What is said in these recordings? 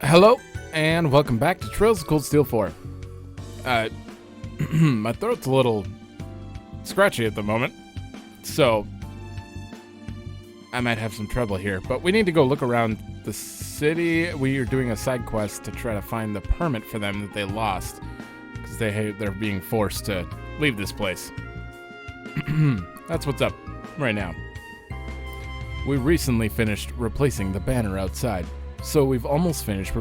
Hello, and welcome back to Trails of Cold Steel 4. My throat's a little scratchy at the moment, so I might have some trouble here, but we need to go look around the city. We are doing a side quest to try to find the permit for them that they lost, because they're being forced to leave this place. That's what's up right now. We recently finished replacing the banner outside, so we've almost finished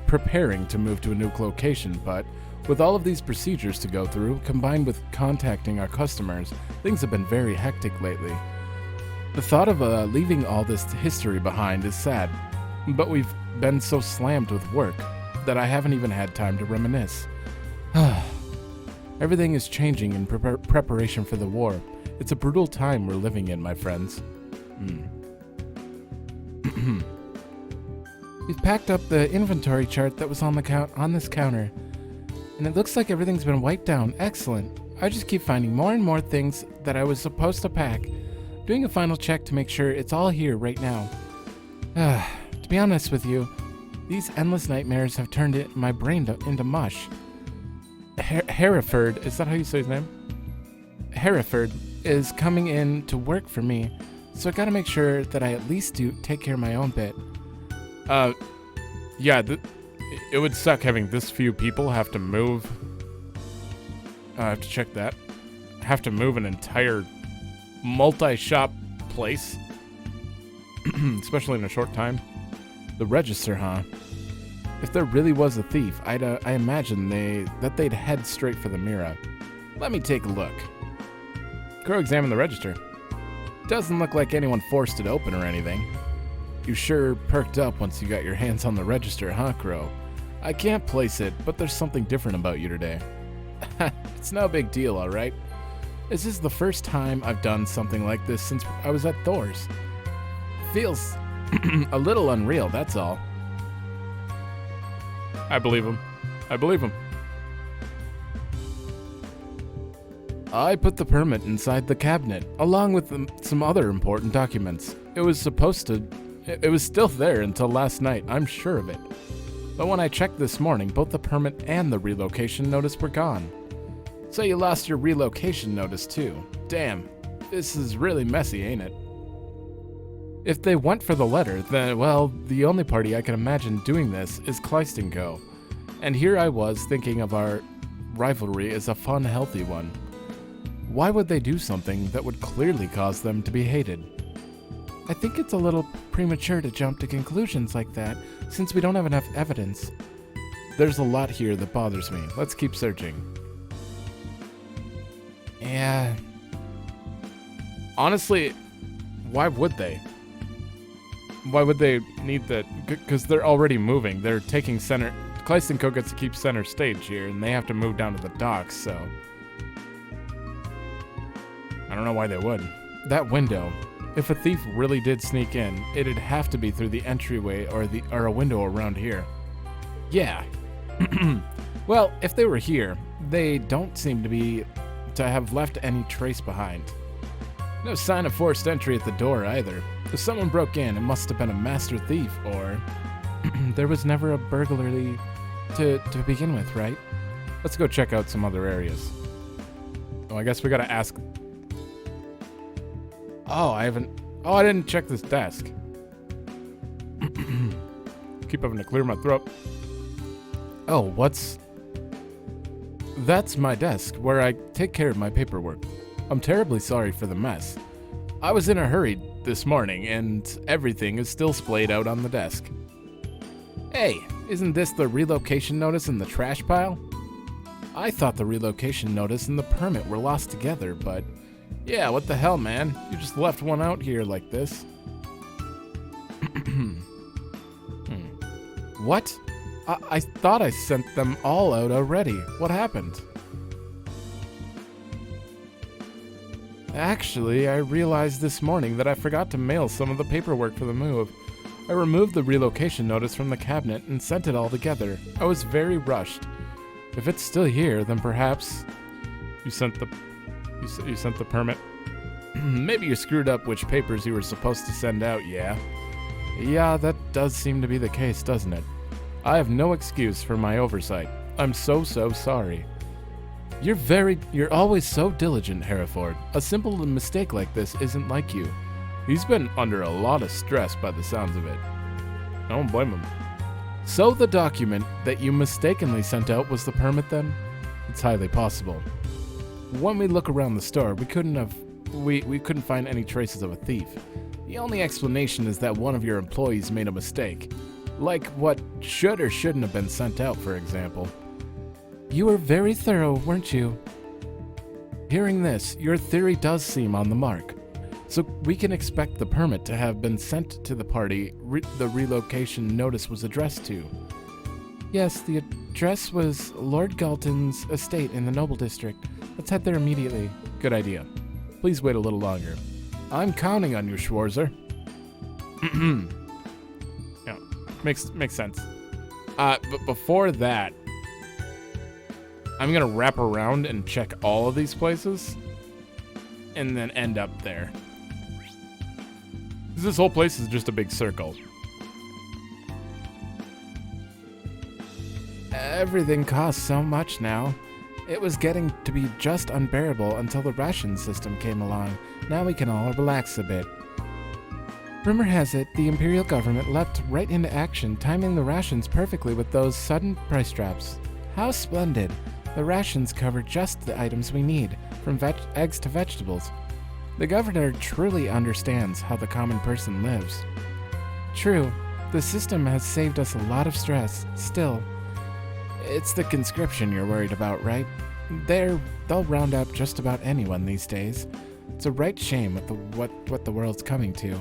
preparing to move to a new location, but with all of these procedures to go through, combined with contacting our customers, things have been very hectic lately. The thought of leaving all this history behind is sad, but we've been so slammed with work that I haven't even had time to reminisce. Everything is changing in preparation for the war. It's a brutal time we're living in, my friends. We've packed up the inventory chart that was on this counter, and it looks like everything's been wiped down. Excellent. I just keep finding more and more things that I was supposed to pack. Doing a final check to make sure it's all here right now. To be honest with you, these endless nightmares have turned my brain into mush. Hereford, is that how you say his name? Hereford is coming in to work for me, so I gotta make sure that I at least take care of my own bit. Yeah, it would suck having this few people have to move. I have to check that. Have to move an entire multi-shop place. Especially in a short time. The register, huh? If there really was a thief, I imagine they'd head straight for the Mira. Let me take a look. Crow examined the register. Doesn't look like anyone forced it open or anything. You sure perked up once you got your hands on the register, huh, Crow? I can't place it, but there's something different about you today. It's no big deal, alright? This is the first time I've done something like this since I was at Thor's. Feels a little unreal, that's all. I believe him. I believe him. I put the permit inside the cabinet, along with some other important documents. It was still there until last night, I'm sure of it. But when I checked this morning, both the permit and the relocation notice were gone. So you lost your relocation notice too. Damn, this is really messy, ain't it? If they went for the letter, then, well, the only party I can imagine doing this is Kleist & Co. And here I was thinking of our rivalry as a fun, healthy one. Why would they do something that would clearly cause them to be hated? I think it's a little premature to jump to conclusions like that, since we don't have enough evidence. There's a lot here that bothers me. Let's keep searching. Yeah. Honestly, why would they? Why would they need that? Because they're already moving. They're taking center. Kleist & Co. gets to keep center stage here, and they have to move down to the docks, so I don't know why they would. That window. If a thief really did sneak in, it'd have to be through the entryway or a window around here. Yeah. Well, if they were here, they don't seem to have left any trace behind. No sign of forced entry at the door either. If someone broke in, it must have been a master thief, or there was never a burglary to begin with, right? Let's go check out some other areas. Oh, I guess we gotta ask. I didn't check this desk. Keep having to clear my throat. Oh, that's my desk, where I take care of my paperwork. I'm terribly sorry for the mess. I was in a hurry this morning, and everything is still splayed out on the desk. Hey, isn't this the relocation notice in the trash pile? I thought the relocation notice and the permit were lost together, but yeah, what the hell, man? You just left one out here like this. What? I thought I sent them all out already. What happened? Actually, I realized this morning that I forgot to mail some of the paperwork for the move. I removed the relocation notice from the cabinet and sent it all together. I was very rushed. If it's still here, then perhaps you sent the permit. Maybe you screwed up which papers you were supposed to send out, yeah? Yeah, that does seem to be the case, doesn't it? I have no excuse for my oversight. I'm so sorry. You're always so diligent, Hereford. A simple mistake like this isn't like you. He's been under a lot of stress by the sounds of it. I don't blame him. So the document that you mistakenly sent out was the permit then? It's highly possible. When we look around the store, we couldn't find any traces of a thief. The only explanation is that one of your employees made a mistake. Like what should or shouldn't have been sent out, for example. You were very thorough, weren't you? Hearing this, your theory does seem on the mark. So we can expect the permit to have been sent to the party the relocation notice was addressed to. Yes, the address was Lord Galton's estate in the Noble District. Let's head there immediately. Good idea. Please wait a little longer. I'm counting on you, Schwarzer. Yeah, makes sense. But before that, I'm gonna wrap around and check all of these places, and then end up there. This whole place is just a big circle. Everything costs so much now. It was getting to be just unbearable until the ration system came along. Now we can all relax a bit. Rumor has it, the Imperial government leapt right into action, timing the rations perfectly with those sudden price drops. How splendid. The rations cover just the items we need, from eggs to vegetables. The governor truly understands how the common person lives. True, the system has saved us a lot of stress. Still, it's the conscription you're worried about, right? They'll round up just about anyone these days. It's a right shame with what the world's coming to.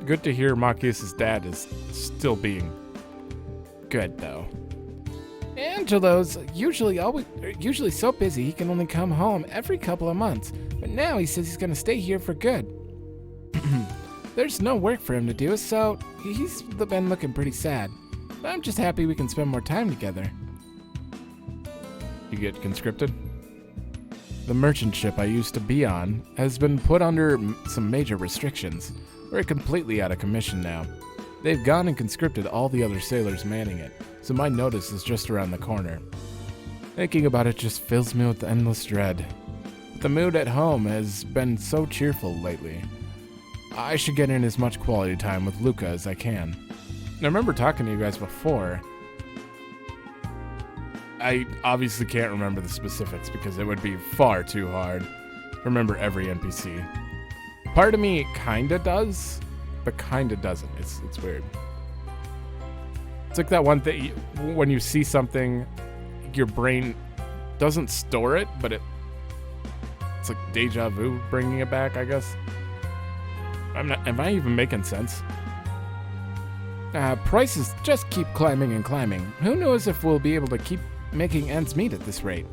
Good to hear Machias's dad is still being good, though. Angelo's usually so busy he can only come home every couple of months, but now he says he's gonna stay here for good. There's no work for him to do, so he's been looking pretty sad. But I'm just happy we can spend more time together. You get conscripted? The merchant ship I used to be on has been put under some major restrictions. We're completely out of commission now. They've gone and conscripted all the other sailors manning it, so my notice is just around the corner. Thinking about it just fills me with endless dread. The mood at home has been so cheerful lately. I should get in as much quality time with Luca as I can. I remember talking to you guys before. I obviously can't remember the specifics because it would be far too hard to remember every NPC. Part of me kinda does, but kinda doesn't. It's weird. It's like that one thing, when you see something, your brain doesn't store it, but it's like deja vu bringing it back, I guess. Am I even making sense? Prices just keep climbing and climbing. Who knows if we'll be able to keep making ends meet at this rate.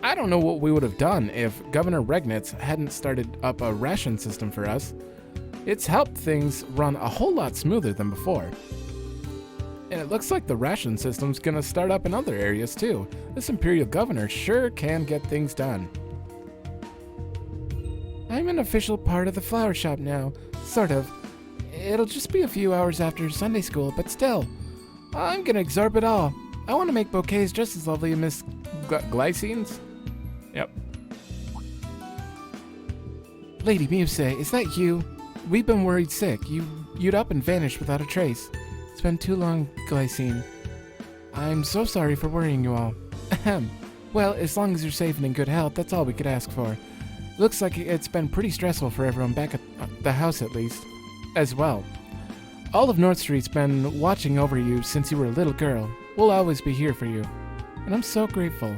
I don't know what we would have done if Governor Regnitz hadn't started up a ration system for us. It's helped things run a whole lot smoother than before. And it looks like the ration system's gonna start up in other areas too. This Imperial Governor sure can get things done. I'm an official part of the flower shop now, sort of. It'll just be a few hours after Sunday school, but still, I'm gonna absorb it all. I want to make bouquets just as lovely as Miss Glycine's. Yep. Lady Muse, is that you? We've been worried sick. You'd up and vanished without a trace. It's been too long, Glycine. I'm so sorry for worrying you all. Ahem. Well, as long as you're safe and in good health, that's all we could ask for. Looks like it's been pretty stressful for everyone back at the house, at least. As well. All of North Street's been watching over you since you were a little girl. We'll always be here for you. And I'm so grateful.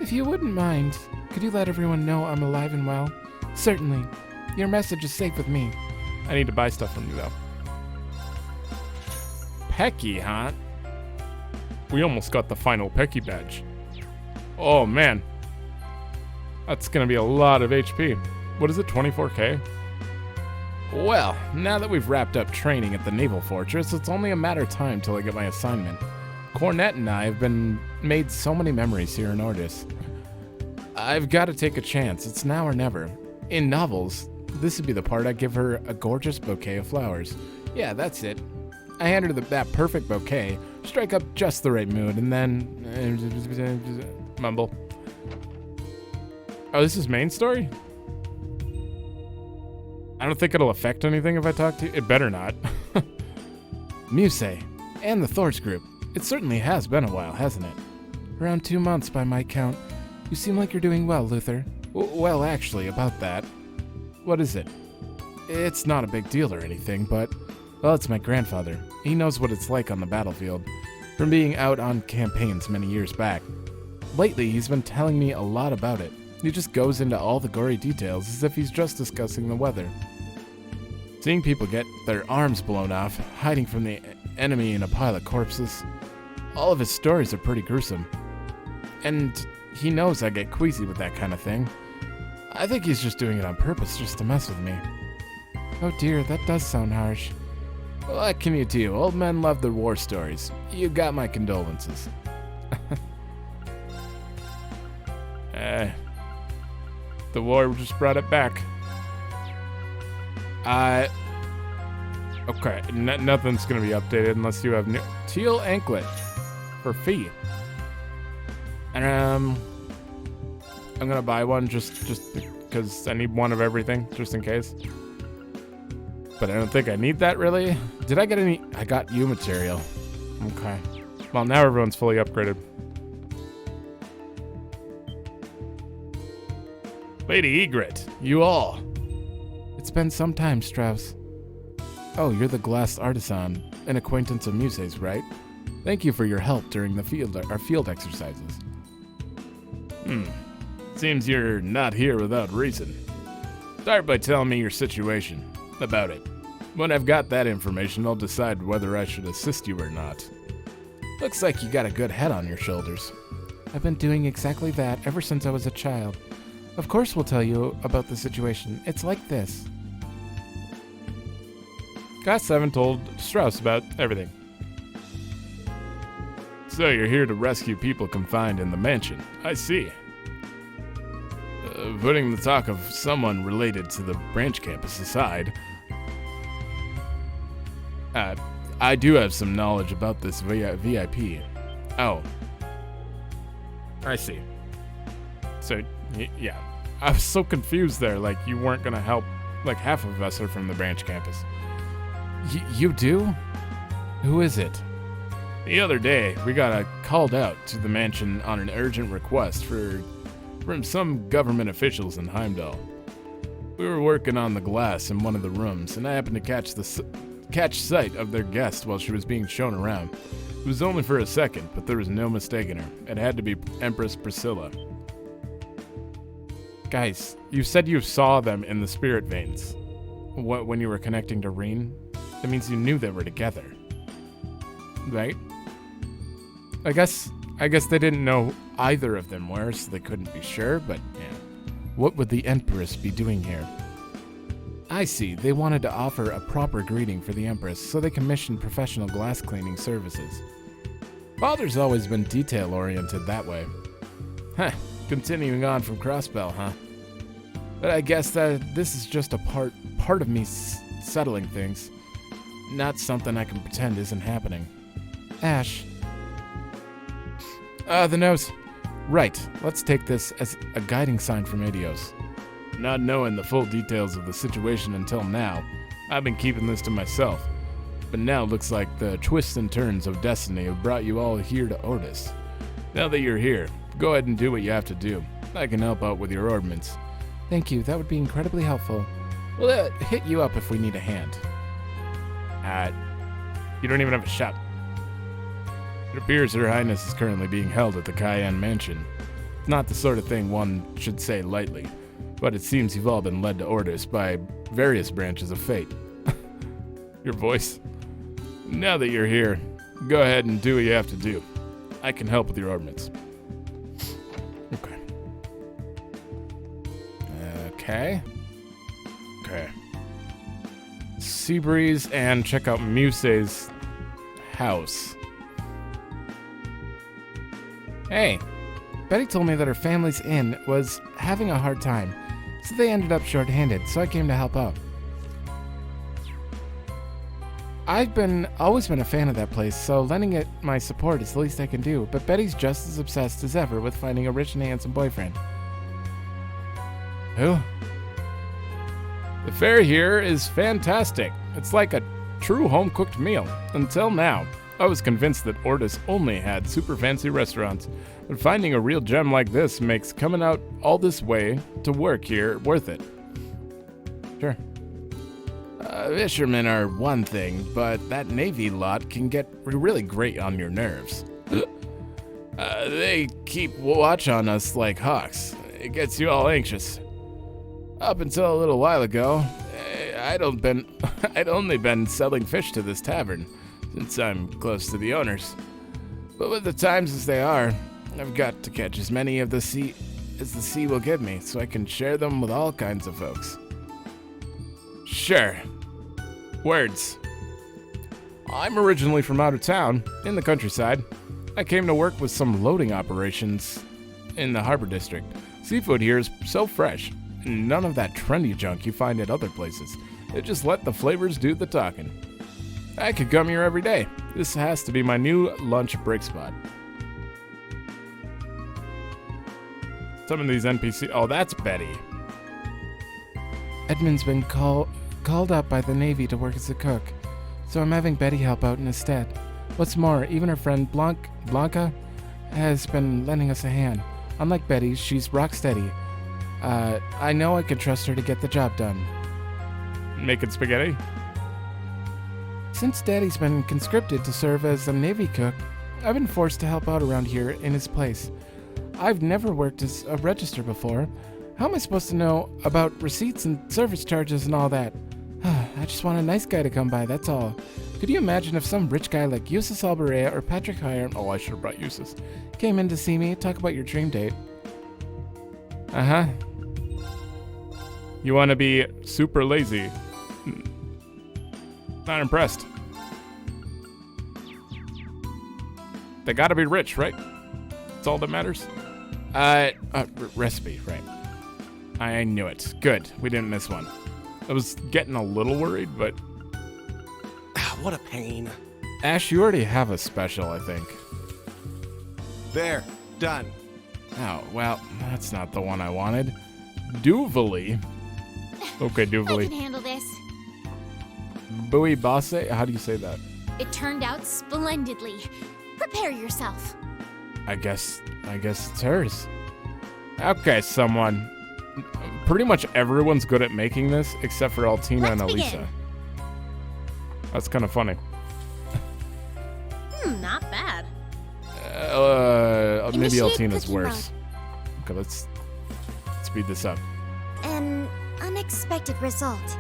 If you wouldn't mind, could you let everyone know I'm alive and well? Certainly. Your message is safe with me. I need to buy stuff from you, though. Pecky, huh? We almost got the final Pecky badge. Oh, man. That's gonna be a lot of HP. What is it, 24k? Well, now that we've wrapped up training at the Naval Fortress, it's only a matter of time till I get my assignment. Cornet and I have made so many memories here in Ordis. I've got to take a chance. It's now or never. In novels, this would be the part I give her a gorgeous bouquet of flowers. Yeah, that's it. I hand her that perfect bouquet, strike up just the right mood, and then... mumble. Oh, this is main story? I don't think it'll affect anything if I talk to you. It better not. Muse, and the Thor's group. It certainly has been a while, hasn't it? Around 2 months by my count. You seem like you're doing well, Luther. Well, actually, about that. What is it? It's not a big deal or anything, but... Well, it's my grandfather. He knows what it's like on the battlefield, from being out on campaigns many years back. Lately, he's been telling me a lot about it. He just goes into all the gory details as if he's just discussing the weather. Seeing people get their arms blown off, hiding from the enemy in a pile of corpses. All of his stories are pretty gruesome. And he knows I get queasy with that kind of thing. I think he's just doing it on purpose just to mess with me. Oh dear, that does sound harsh. What can you do? Old men love their war stories. You got my condolences. The war just brought it back. Okay, nothing's gonna be updated unless you have new teal anklet for fee. And I'm gonna buy one just because I need one of everything, just in case. But I don't think I need that, really. Did I get any? I got U material. Okay. Well, now everyone's fully upgraded. Lady Egret, you all. It's been some time, Strauss. Oh, you're the glass artisan, an acquaintance of Muse's, right? Thank you for your help during our field exercises. Seems you're not here without reason. Start by telling me your situation. About it. When I've got that information, I'll decide whether I should assist you or not. Looks like you got a good head on your shoulders. I've been doing exactly that ever since I was a child. Of course we'll tell you about the situation. It's like this. Class 7 told Strauss about everything. So you're here to rescue people confined in the mansion. I see. Putting the talk of someone related to the branch campus aside, I do have some knowledge about this VIP. Oh. I see. So, yeah. I was so confused there, like you weren't going to help. Like half of us are from the branch campus. You do? Who is it? The other day, we got called out to the mansion on an urgent request from some government officials in Heimdall. We were working on the glass in one of the rooms, and I happened to catch sight of their guest while she was being shown around. It was only for a second, but there was no mistaking her. It had to be Empress Priscilla. Guys, you said you saw them in the spirit veins. When you were connecting to Reen? That means you knew they were together. Right? I guess they didn't know either of them were, so they couldn't be sure, but yeah. What would the Empress be doing here? I see, they wanted to offer a proper greeting for the Empress, so they commissioned professional glass cleaning services. Father's always been detail-oriented that way. Huh, continuing on from Crossbell, huh? But I guess that this is just a part of me settling things. Not something I can pretend isn't happening. Ash. The nose. Right, let's take this as a guiding sign from Adios. Not knowing the full details of the situation until now, I've been keeping this to myself. But now it looks like the twists and turns of destiny have brought you all here to Ordis. Now that you're here, go ahead and do what you have to do. I can help out with your ordnance. Thank you, that would be incredibly helpful. We'll hit you up if we need a hand. You don't even have a shop. It appears Her Highness is currently being held at the Cayenne Mansion. It's not the sort of thing one should say lightly, but it seems you've all been led to Ordis by various branches of fate. Your voice. Now that you're here, go ahead and do what you have to do. I can help with your ordnance. Okay. Seabreeze and check out Muse's house. Hey, Betty told me that her family's inn was having a hard time, so they ended up short-handed, so I came to help out. I've always been a fan of that place, so lending it my support is the least I can do, but Betty's just as obsessed as ever with finding a rich and handsome boyfriend. Who? The fare here is fantastic. It's like a true home-cooked meal. Until now, I was convinced that Ordis only had super fancy restaurants, but finding a real gem like this makes coming out all this way to work here worth it. Sure. Fishermen are one thing, but that Navy lot can get really great on your nerves. They keep watch on us like hawks. It gets you all anxious. Up until a little while ago, I'd only been selling fish to this tavern, since I'm close to the owners. But with the times as they are, I've got to catch as many of the sea as the sea will give me, so I can share them with all kinds of folks. Sure. Words. I'm originally from out of town, in the countryside. I came to work with some loading operations in the harbor district. Seafood here is so fresh, and none of that trendy junk you find at other places. They just let the flavors do the talking. I could come here every day. This has to be my new lunch break spot. Some of these NPC... Oh, that's Betty. Edmund's been called up by the Navy to work as a cook, so I'm having Betty help out in his stead. What's more, even her friend Blanca has been lending us a hand. Unlike Betty, she's rock steady. I know I can trust her to get the job done. Making spaghetti? Since Daddy's been conscripted to serve as a Navy cook, I've been forced to help out around here in his place. I've never worked as a register before. How am I supposed to know about receipts and service charges and all that? I just want a nice guy to come by, that's all. Could you imagine if some rich guy like Eustace Alberea or Patrick Hiram, oh, I should have brought Eustace, came in to see me, talk about your dream date? Uh-huh. You want to be super lazy. Not impressed. They gotta be rich, right? That's all that matters. Recipe, right. I knew it. Good, we didn't miss one. I was getting a little worried, but... What a pain. Ash, you already have a special, I think. There, done. Oh, well, that's not the one I wanted. Duvally. Okay, Duvally. I can handle this. Bowie Basse? How do you say that? It turned out splendidly. Prepare yourself. I guess it's hers. Okay, someone. Pretty much everyone's good at making this, except for Altina and Elisa. Begin. That's kind of funny. Not bad. Maybe Initiate Altina's cooking worse. Okay, let's speed this up. An unexpected result.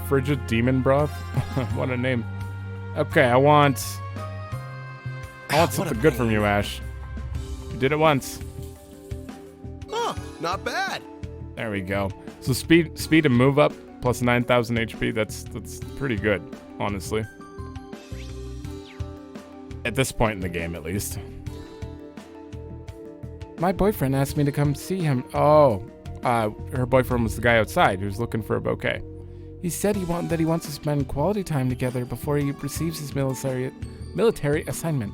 Frigid demon broth? What a name. Okay, I want something good from you, Ash. You did it once. Oh, not bad. There we go. So speed and move up plus 9,000 HP. That's pretty good, honestly. At this point in the game, at least. My boyfriend asked me to come see him. Oh, her boyfriend was the guy outside who's looking for a bouquet. He said he wants to spend quality time together before he receives his military assignment.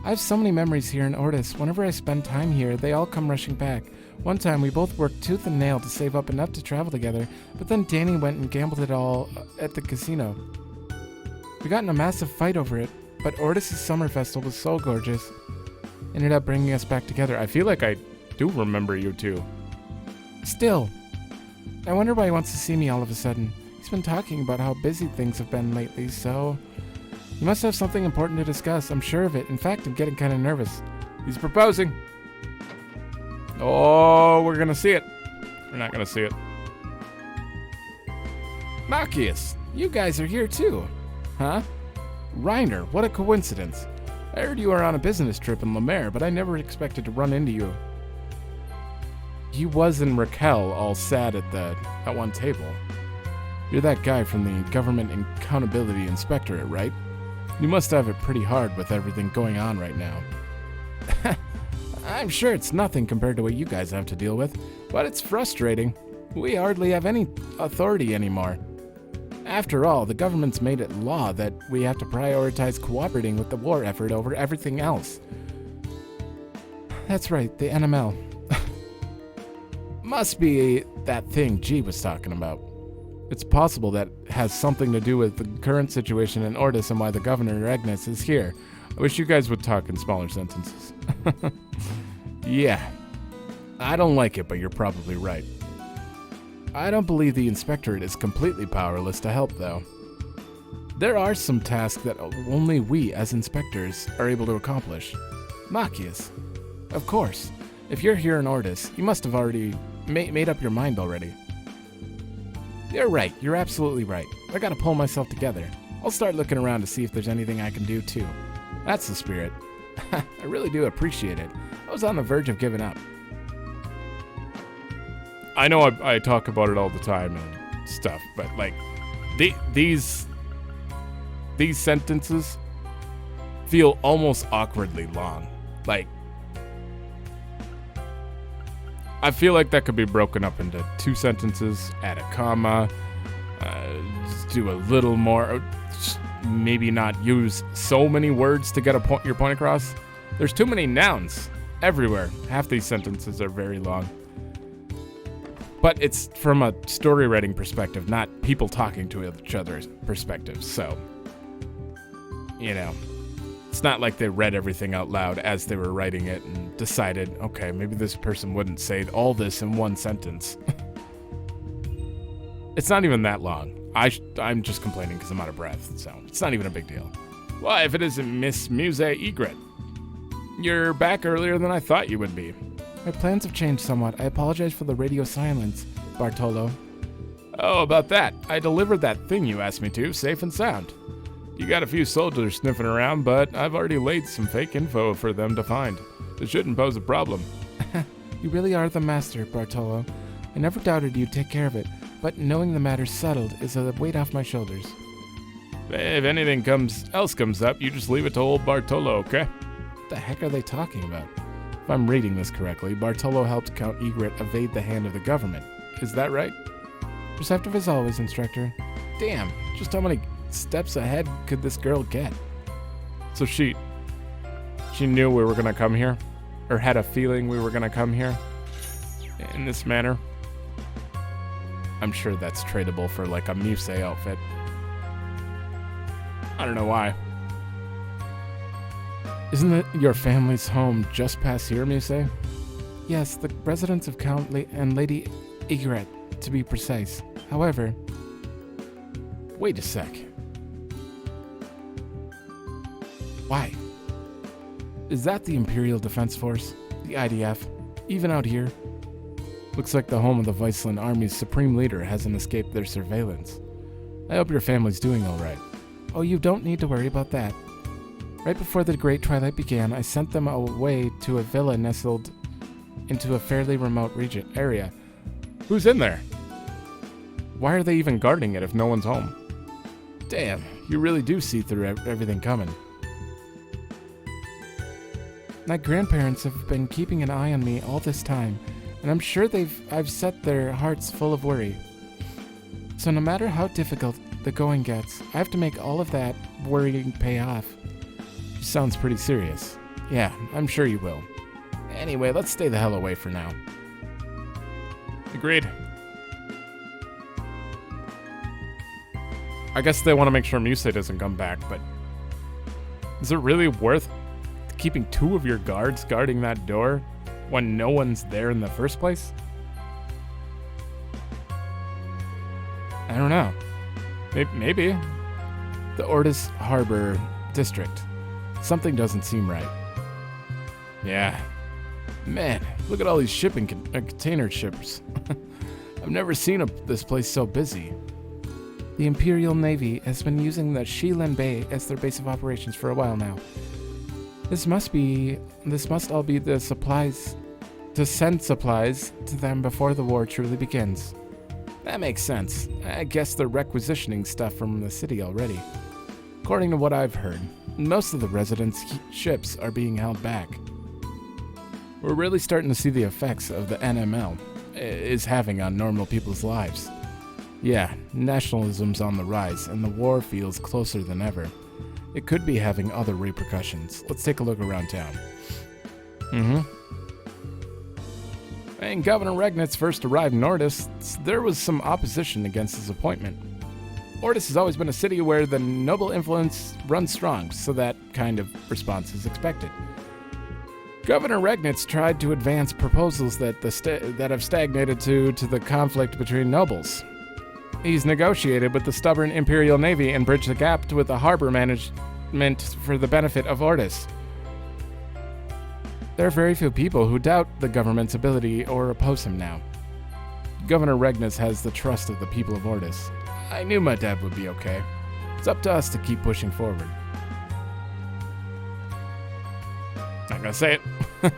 I have so many memories here in Ordis. Whenever I spend time here, they all come rushing back. One time, we both worked tooth and nail to save up enough to travel together, but then Danny went and gambled it all at the casino. We got in a massive fight over it, but Ordis' summer festival was so gorgeous. Ended up bringing us back together. I feel like I do remember you two. Still, I wonder why he wants to see me all of a sudden. He's been talking about how busy things have been lately, so... He must have something important to discuss, I'm sure of it. In fact, I'm getting kind of nervous. He's proposing. Oh, we're gonna see it. We're not gonna see it. Marcus, you guys are here too. Huh? Reiner, what a coincidence. I heard you were on a business trip in Lemaire, but I never expected to run into you. You was and Raquel all sat at one table. You're that guy from the Government Accountability Inspectorate, right? You must have it pretty hard with everything going on right now. I'm sure it's nothing compared to what you guys have to deal with, but it's frustrating. We hardly have any authority anymore. After all, the government's made it law that we have to prioritize cooperating with the war effort over everything else. That's right, the NML. Must be that thing G was talking about. It's possible that has something to do with the current situation in Ordis and why the governor, Agnes, is here. I wish you guys would talk in smaller sentences. Yeah. I don't like it, but you're probably right. I don't believe the Inspectorate is completely powerless to help, though. There are some tasks that only we, as inspectors, are able to accomplish. Machias. Of course. If you're here in Ordis, you must have already made up your mind already. You're right. You're absolutely right. I gotta pull myself together. I'll start looking around to see if there's anything I can do, too. That's the spirit. I really do appreciate it. I was on the verge of giving up. I know I talk about it all the time and stuff, but like these sentences feel almost awkwardly long. Like, I feel like that could be broken up into 2 sentences, add a comma, just do a little more, maybe not use so many words to get your point across. There's too many nouns everywhere. Half these sentences are very long. But it's from a story writing perspective, not people talking to each other's perspectives. So, you know, it's not like they read everything out loud as they were writing it and decided, okay, maybe this person wouldn't say all this in one sentence. It's not even that long. I'm just complaining because I'm out of breath, so it's not even a big deal. Why, if it isn't Miss Muse Egret? You're back earlier than I thought you would be. My plans have changed somewhat. I apologize for the radio silence, Bartolo. Oh, about that. I delivered that thing you asked me to, safe and sound. You got a few soldiers sniffing around, but I've already laid some fake info for them to find. It shouldn't pose a problem. You really are the master, Bartolo. I never doubted you'd take care of it, but knowing the matter's settled is a weight off my shoulders. If anything else comes up, you just leave it to old Bartolo, okay? What the heck are they talking about? If I'm reading this correctly, Bartolo helped Count Egret evade the hand of the government. Is that right? Perceptive as always, Instructor. Damn, just how many steps ahead could this girl get? So she knew we were gonna come here? Or had a feeling we were gonna come here? In this manner? I'm sure that's tradable for like a Muse outfit. I don't know why. Isn't it your family's home just past here, Muse? Yes, the residence of Count and Lady Egret, to be precise. However... Wait a sec. Why? Is that the Imperial Defense Force? The IDF? Even out here? Looks like the home of the Viceland Army's supreme leader hasn't escaped their surveillance. I hope your family's doing alright. Oh, you don't need to worry about that. Right before the Great Twilight began, I sent them away to a villa nestled into a fairly remote area. Who's in there? Why are they even guarding it if no one's home? Damn, you really do see through everything coming. My grandparents have been keeping an eye on me all this time, and I'm sure I've set their hearts full of worry. So no matter how difficult the going gets, I have to make all of that worrying pay off. Sounds pretty serious. Yeah, I'm sure you will. Anyway, let's stay the hell away for now. Agreed. I guess they want to make sure Muse doesn't come back, but is it really worth keeping 2 of your guards guarding that door when no one's there in the first place? I don't know. Maybe. The Ordis Harbor District. Something doesn't seem right. Yeah. Man, look at all these shipping container ships. I've never seen this place so busy. The Imperial Navy has been using the Shilen Bay as their base of operations for a while now. This must all be the supplies, to send supplies to them before the war truly begins. That makes sense. I guess they're requisitioning stuff from the city already. According to what I've heard, most of the residents' ships are being held back. We're really starting to see the effects of the NML is having on normal people's lives. Yeah, nationalism's on the rise, and the war feels closer than ever. It could be having other repercussions. Let's take a look around town. When Governor Regnitz first arrived in Ordis, there was some opposition against his appointment. Ordis has always been a city where the noble influence runs strong, so that kind of response is expected. Governor Regnitz tried to advance proposals that have stagnated due to the conflict between nobles. He's negotiated with the stubborn Imperial Navy and bridged the gap with the harbor management for the benefit of Ordis. There are very few people who doubt the government's ability or oppose him now. Governor Regnitz has the trust of the people of Ordis. I knew my dad would be okay. It's up to us to keep pushing forward. Not gonna say it.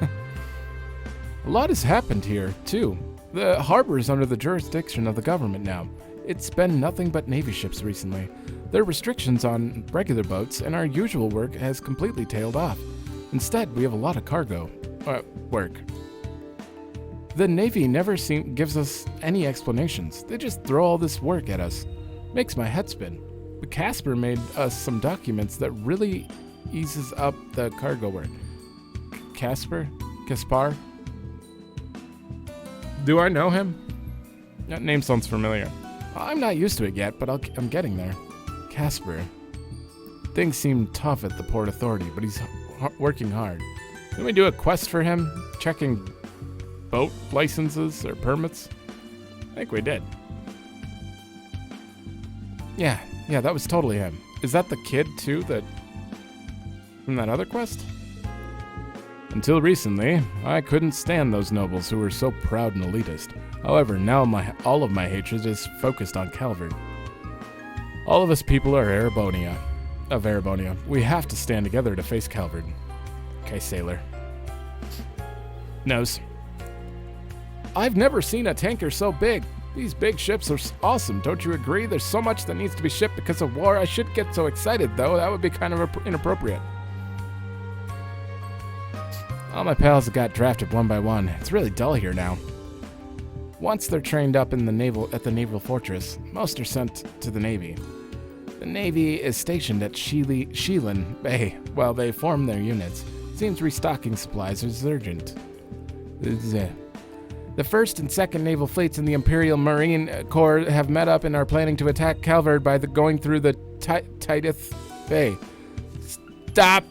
A lot has happened here, too. The harbor is under the jurisdiction of the government now. It's been nothing but Navy ships recently. There are restrictions on regular boats, and our usual work has completely tailed off. Instead, we have a lot of cargo work. The Navy never gives us any explanations. They just throw all this work at us. Makes my head spin. But Casper made us some documents that really eases up the cargo work. Caspar? Do I know him? That name sounds familiar. I'm not used to it yet, but I'm getting there. Casper. Things seem tough at the Port Authority, but he's working hard. Didn't we do a quest for him? Checking boat licenses or permits? I think we did. Yeah, that was totally him. Is that the kid, too, from that other quest? Until recently, I couldn't stand those nobles who were so proud and elitist. However, now all of my hatred is focused on Calvert. All of us people are of Erebonia. We have to stand together to face Calvert. Okay, sailor. Nose. I've never seen a tanker so big. These big ships are awesome, don't you agree? There's so much that needs to be shipped because of war. I shouldn't get so excited, though. That would be kind of inappropriate. All my pals have got drafted one by one. It's really dull here now. Once they're trained up at the naval fortress, most are sent to the Navy. The Navy is stationed at Sheelan Bay while they form their units. Seems restocking supplies is urgent. The 1st and 2nd Naval Fleets in the Imperial Marine Corps have met up and are planning to attack Calvert by going through the Tidith Bay. Stop!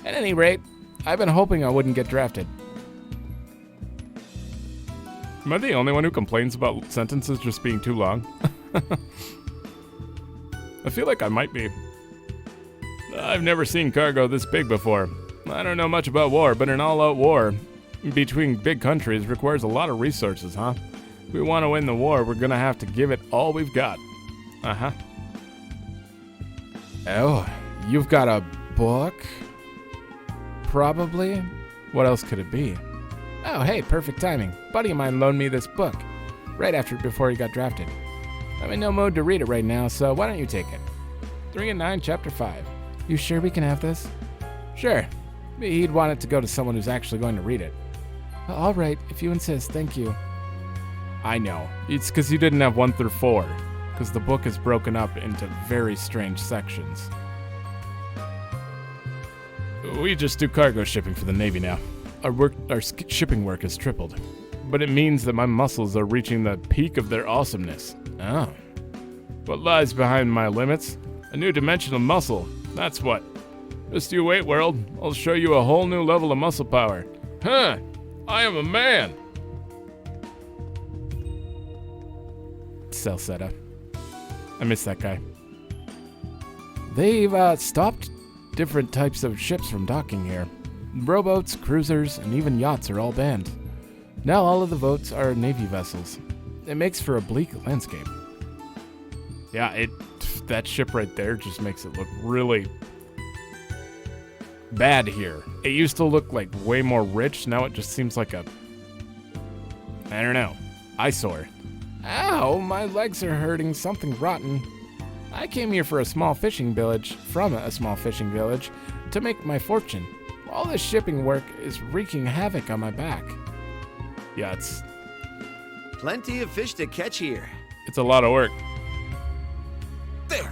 At any rate, I've been hoping I wouldn't get drafted. Am I the only one who complains about sentences just being too long? I feel like I might be. I've never seen cargo this big before. I don't know much about war, but an all-out war between big countries requires a lot of resources, huh? If we want to win the war, we're gonna have to give it all we've got. Uh-huh. Oh, you've got a book? Probably. What else could it be? Oh, hey, perfect timing. Buddy of mine loaned me this book right before he got drafted. I'm in no mood to read it right now, so why don't you take it? 3 and 9, Chapter 5. You sure we can have this? Sure. He'd want it to go to someone who's actually going to read it. All right, if you insist, thank you. I know. It's because you didn't have 1 through 4, because the book is broken up into very strange sections. We just do cargo shipping for the Navy now. Our shipping work has tripled, but it means that my muscles are reaching the peak of their awesomeness. Oh. What lies behind my limits? A new dimension of muscle. That's what. Just you wait, world. I'll show you a whole new level of muscle power. Huh! I am a man! Celceta. I miss that guy. They've stopped different types of ships from docking here. Rowboats, cruisers, and even yachts are all banned. Now all of the boats are Navy vessels. It makes for a bleak landscape. Yeah, that ship right there just makes it look really bad here. It used to look like way more rich. Now it just seems like I don't know, eyesore. Ow, my legs are hurting. Something rotten. I came here from a small fishing village to make my fortune. All this shipping work is wreaking havoc on my back. Yeah, it's Plenty of fish to catch here. a lot of work. There.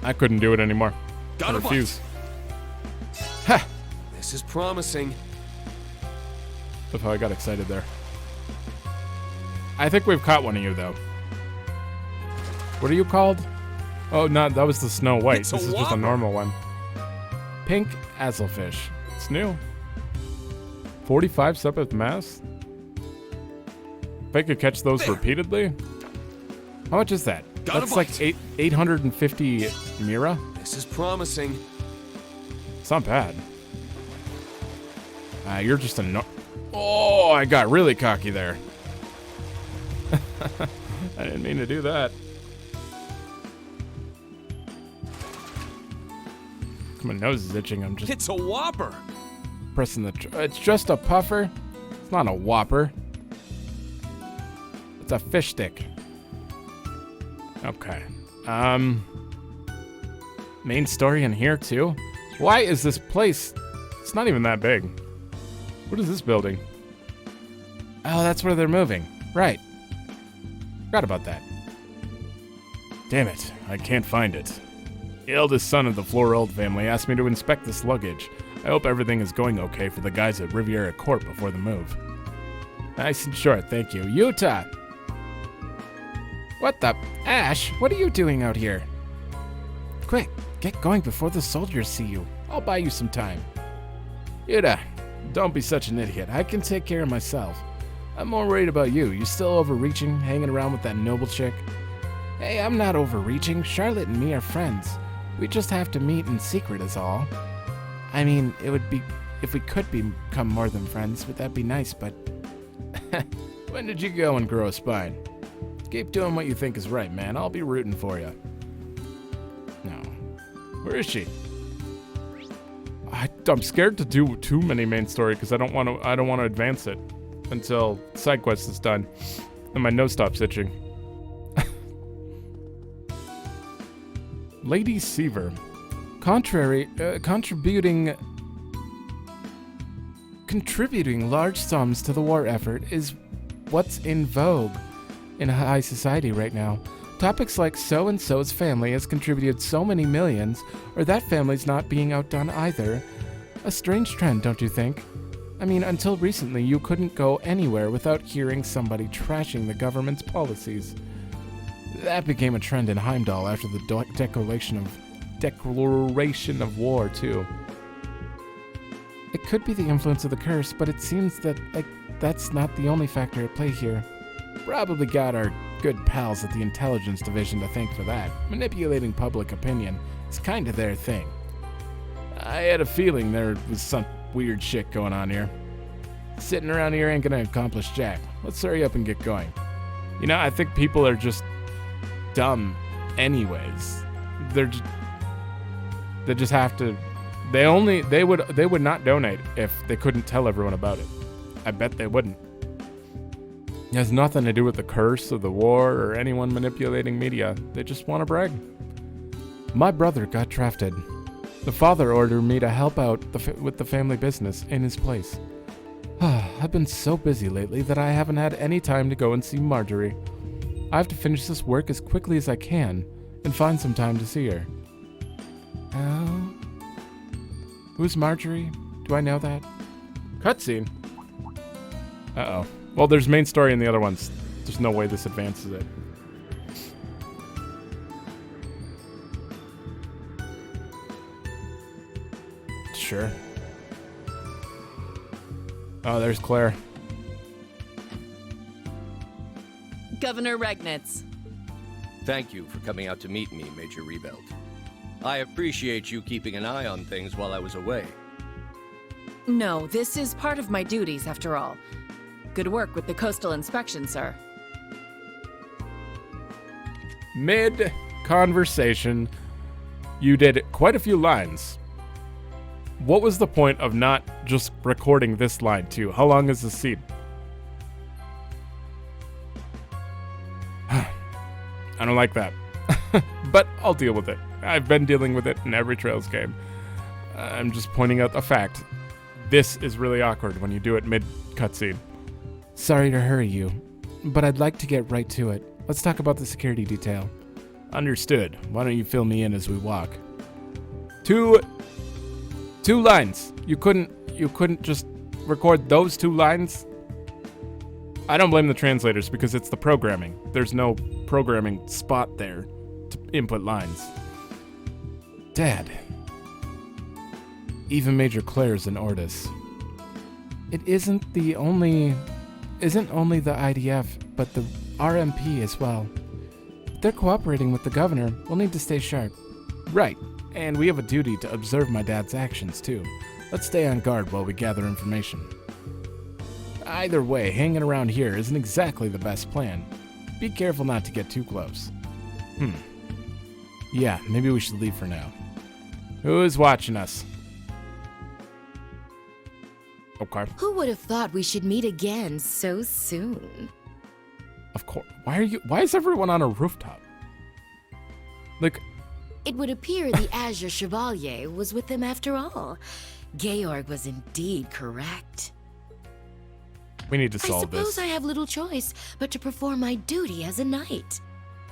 I couldn't do it anymore. Got I a refuse. This is promising. Look how I got excited there. I think we've caught one of you, though. What are you called? Oh, no, that was the Snow White. It's This a is just a whopper. normal one. Pink Azelfish. It's new. 45 separate masks? If I could catch those There. repeatedly? How much is that? Got a That's like bite. 850 Mira? This is promising. It's not bad. You're just a no- Oh, I got really cocky there. I didn't mean to do that. My nose is itching. I'm just It's a whopper. pressing the... it's just a puffer. It's not a whopper. It's a fish stick. Okay. Main story in here, too? Why is this place... It's not even that big. What is this building? Oh, that's where they're moving. Right. Forgot about that. Damn it. I can't find it. The eldest son of the Floreld family asked me to inspect this luggage. I hope everything is going okay for the guys at Riviera Corp before the move. Nice and short, thank you. Utah! What the... Ash, what are you doing out here? Quick, get going before the soldiers see you. I'll buy you some time. Yuta, don't be such an idiot. I can take care of myself. I'm more worried about you. You still overreaching, hanging around with that noble chick? Hey, I'm not overreaching. Charlotte and me are friends. We just have to meet in secret is all. I mean, it would be... If we could become more than friends, would that be nice, but... When did you go and grow a spine? Keep doing what you think is right, man. I'll be rooting for you. No. Where is she? I'm scared to do too many main story because I don't want to advance it until side quest is done and my nose stops itching. Lady Seaver, contributing large sums to the war effort is what's in vogue in high society right now. Topics like so-and-so's family has contributed so many millions, or that family's not being outdone either. A strange trend, don't you think? I mean, until recently, you couldn't go anywhere without hearing somebody trashing the government's policies. That became a trend in Heimdall after the declaration of war, too. It could be the influence of the curse, but it seems that, that's not the only factor at play here. Probably got our good pals at the intelligence division to thank for that. Manipulating public opinion is kind of their thing. I had a feeling there was some weird shit going on here. Sitting around here ain't gonna accomplish jack. Let's hurry up and get going. You know, I think people are just dumb anyways. They just have to... They would not donate if they couldn't tell everyone about it. I bet they wouldn't. It has nothing to do with the curse of the war or anyone manipulating media. They just want to brag. My brother got drafted. The father ordered me to help out with the family business in his place. I've been so busy lately that I haven't had any time to go and see Marjorie. I have to finish this work as quickly as I can and find some time to see her. Oh? Who's Marjorie? Do I know that? Cutscene. Uh-oh. Well, there's main story in the other ones. There's no way this advances it. Sure. Oh, there's Claire. Governor Regnitz. Thank you for coming out to meet me, Major Rebelt. I appreciate you keeping an eye on things while I was away. No, this is part of my duties, after all. Good work with the coastal inspection, sir. Mid-conversation, you did quite a few lines. What was the point of not just recording this line, too? How long is the scene? I don't like that. But I'll deal with it. I've been dealing with it in every Trails game. I'm just pointing out a fact. This is really awkward when you do it mid-cutscene. Sorry to hurry you, but I'd like to get right to it. Let's talk about the security detail. Understood. Why don't you fill me in as we walk? Two lines. You couldn't just record those 2 lines? I don't blame the translators because it's the programming. There's no programming spot there to input lines. Dad. Even Major Claire's in Ordis. It isn't only the IDF, but the RMP as well. If they're cooperating with the governor, we'll need to stay sharp. Right, and we have a duty to observe my dad's actions too. Let's stay on guard while we gather information. Either way, hanging around here isn't exactly the best plan. Be careful not to get too close. Yeah, maybe we should leave for now. Who's watching us? Okay. Who would have thought we should meet again so soon? Of course. Why is everyone on a rooftop? Like, It would appear the Azure Chevalier was with them after all. Georg was indeed correct. we need to I solve suppose this. I have little choice but to perform my duty as a knight.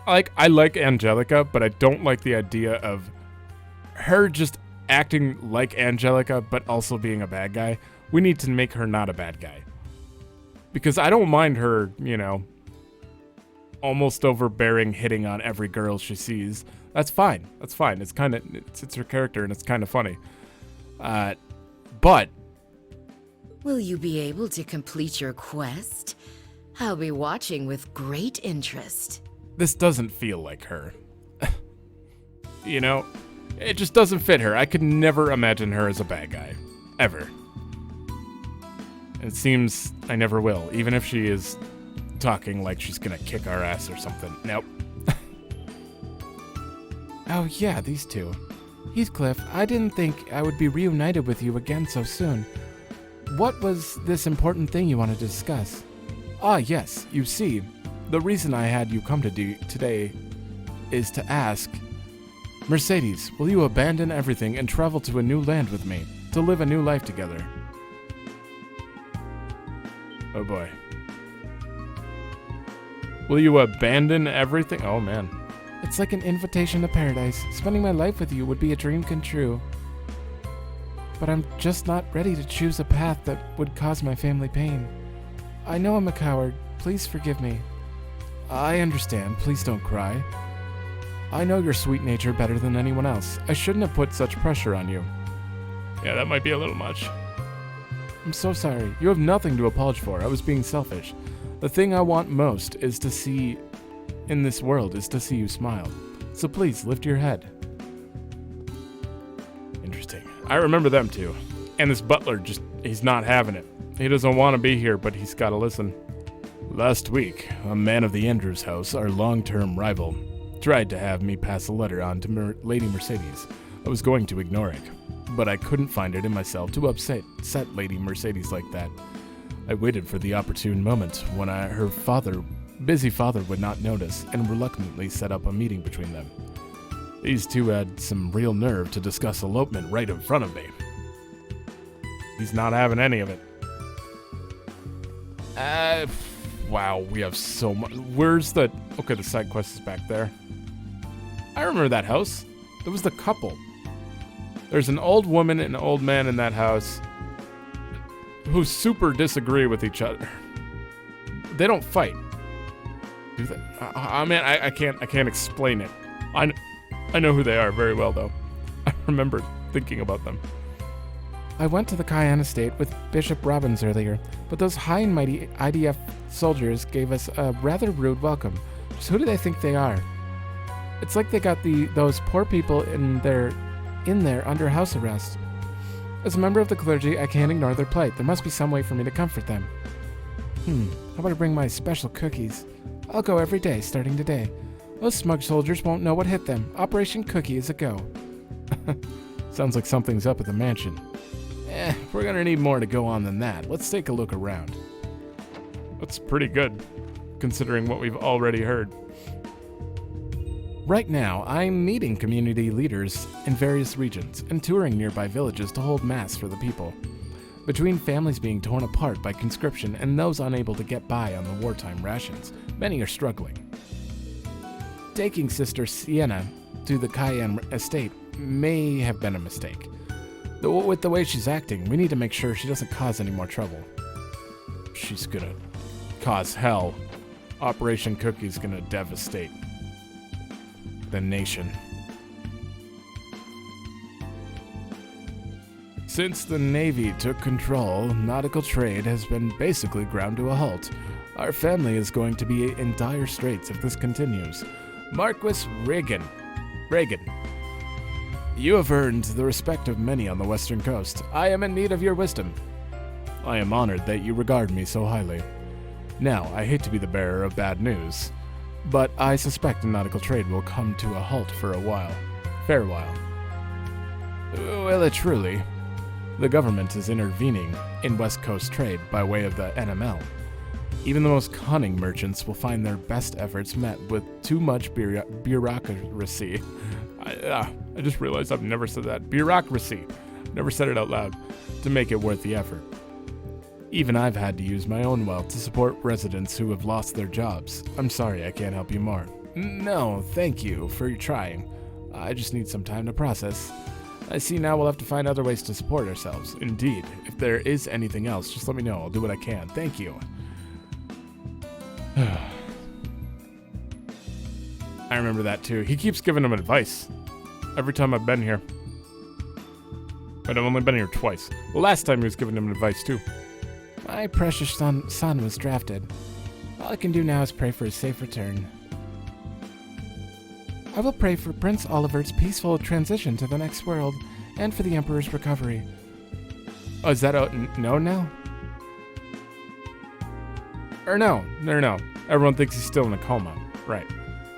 I like Angelica, but I don't like the idea of her just acting like Angelica, but also being a bad guy. We need to make her not a bad guy. Because I don't mind her, almost overbearing, hitting on every girl she sees. That's fine. That's fine. It's her character and it's kind of funny. But Will you be able to complete your quest? I'll be watching with great interest. this doesn't feel like her. It just doesn't fit her. I could never imagine her as a bad guy. Ever. It seems I never will, even if she is talking like she's gonna kick our ass or something. Nope. Oh yeah, these two. Heathcliff, I didn't think I would be reunited with you again so soon. What was this important thing you wanted to discuss? Ah yes, you see, the reason I had you come today is to ask, Mercedes, will you abandon everything and travel to a new land with me, to live a new life together? Oh boy. Will you abandon everything? Oh man. It's like an invitation to paradise. Spending my life with you would be a dream come true. But I'm just not ready to choose a path that would cause my family pain. I know I'm a coward. Please forgive me. I understand. Please don't cry. I know your sweet nature better than anyone else. I shouldn't have put such pressure on you. Yeah, that might be a little much. I'm so sorry. You have nothing to apologize for. I was being selfish. The thing I want most is to see in this world is to see you smile. So please lift your head. Interesting. I remember them too. And this butler he's not having it. He doesn't want to be here, but he's got to listen. Last week, a man of the Andrews house, our long-term rival, tried to have me pass a letter on to Lady Mercedes. I was going to ignore it, but I couldn't find it in myself to upset Lady Mercedes like that. I waited for the opportune moment when her busy father would not notice and reluctantly set up a meeting between them. These two had some real nerve to discuss elopement right in front of me. He's not having any of it. Wow, we have so much. Where's the... Okay, the side quest is back there. I remember that house. There was the couple. There's an old woman and an old man in that house who super disagree with each other. They don't fight. Do they? I mean, I can't explain it. I know who they are very well, though. I remember thinking about them. I went to the Cayenne estate with Bishop Robbins earlier, but those high and mighty IDF soldiers gave us a rather rude welcome. Just who do they think they are? It's like they got those poor people in there under house arrest. As a member of the clergy, I can't ignore their plight. There must be some way for me to comfort them. How about I bring my special cookies? I'll go every day, starting today. Those smug soldiers won't know what hit them. Operation Cookie is a go. Sounds like something's up at the mansion. We're gonna need more to go on than that. Let's take a look around. That's pretty good, considering what we've already heard. Right now, I'm meeting community leaders in various regions and touring nearby villages to hold mass for the people. Between families being torn apart by conscription and those unable to get by on the wartime rations, many are struggling. Taking Sister Sienna to the Cayenne estate may have been a mistake. Though with the way she's acting, we need to make sure she doesn't cause any more trouble. She's gonna cause hell. Operation Cookie's gonna devastate the nation. Since the Navy took control, nautical trade has been basically ground to a halt. Our family is going to be in dire straits if this continues. Marquis Reagan. You have earned the respect of many on the western coast. I am in need of your wisdom. I am honored that you regard me so highly. Now, I hate to be the bearer of bad news, but I suspect the nautical trade will come to a halt for a while. Fair while. Will it truly? The government is intervening in West Coast trade by way of the NML. Even the most cunning merchants will find their best efforts met with too much bureaucracy. I just realized I've never said that. Bureaucracy. Never said it out loud. To make it worth the effort. Even I've had to use my own wealth to support residents who have lost their jobs. I'm sorry I can't help you more. No, thank you for trying. I just need some time to process. I see now we'll have to find other ways to support ourselves. Indeed. If there is anything else, just let me know. I'll do what I can. Thank you. I remember that too. He keeps giving him advice every time I've been here. But I've only been here twice. The last time he was giving him advice too. My precious son was drafted. All I can do now is pray for his safe return. I will pray for Prince Oliver's peaceful transition to the next world, and for the Emperor's recovery. Oh, is that a no now? Or no. Everyone thinks he's still in a coma. Right.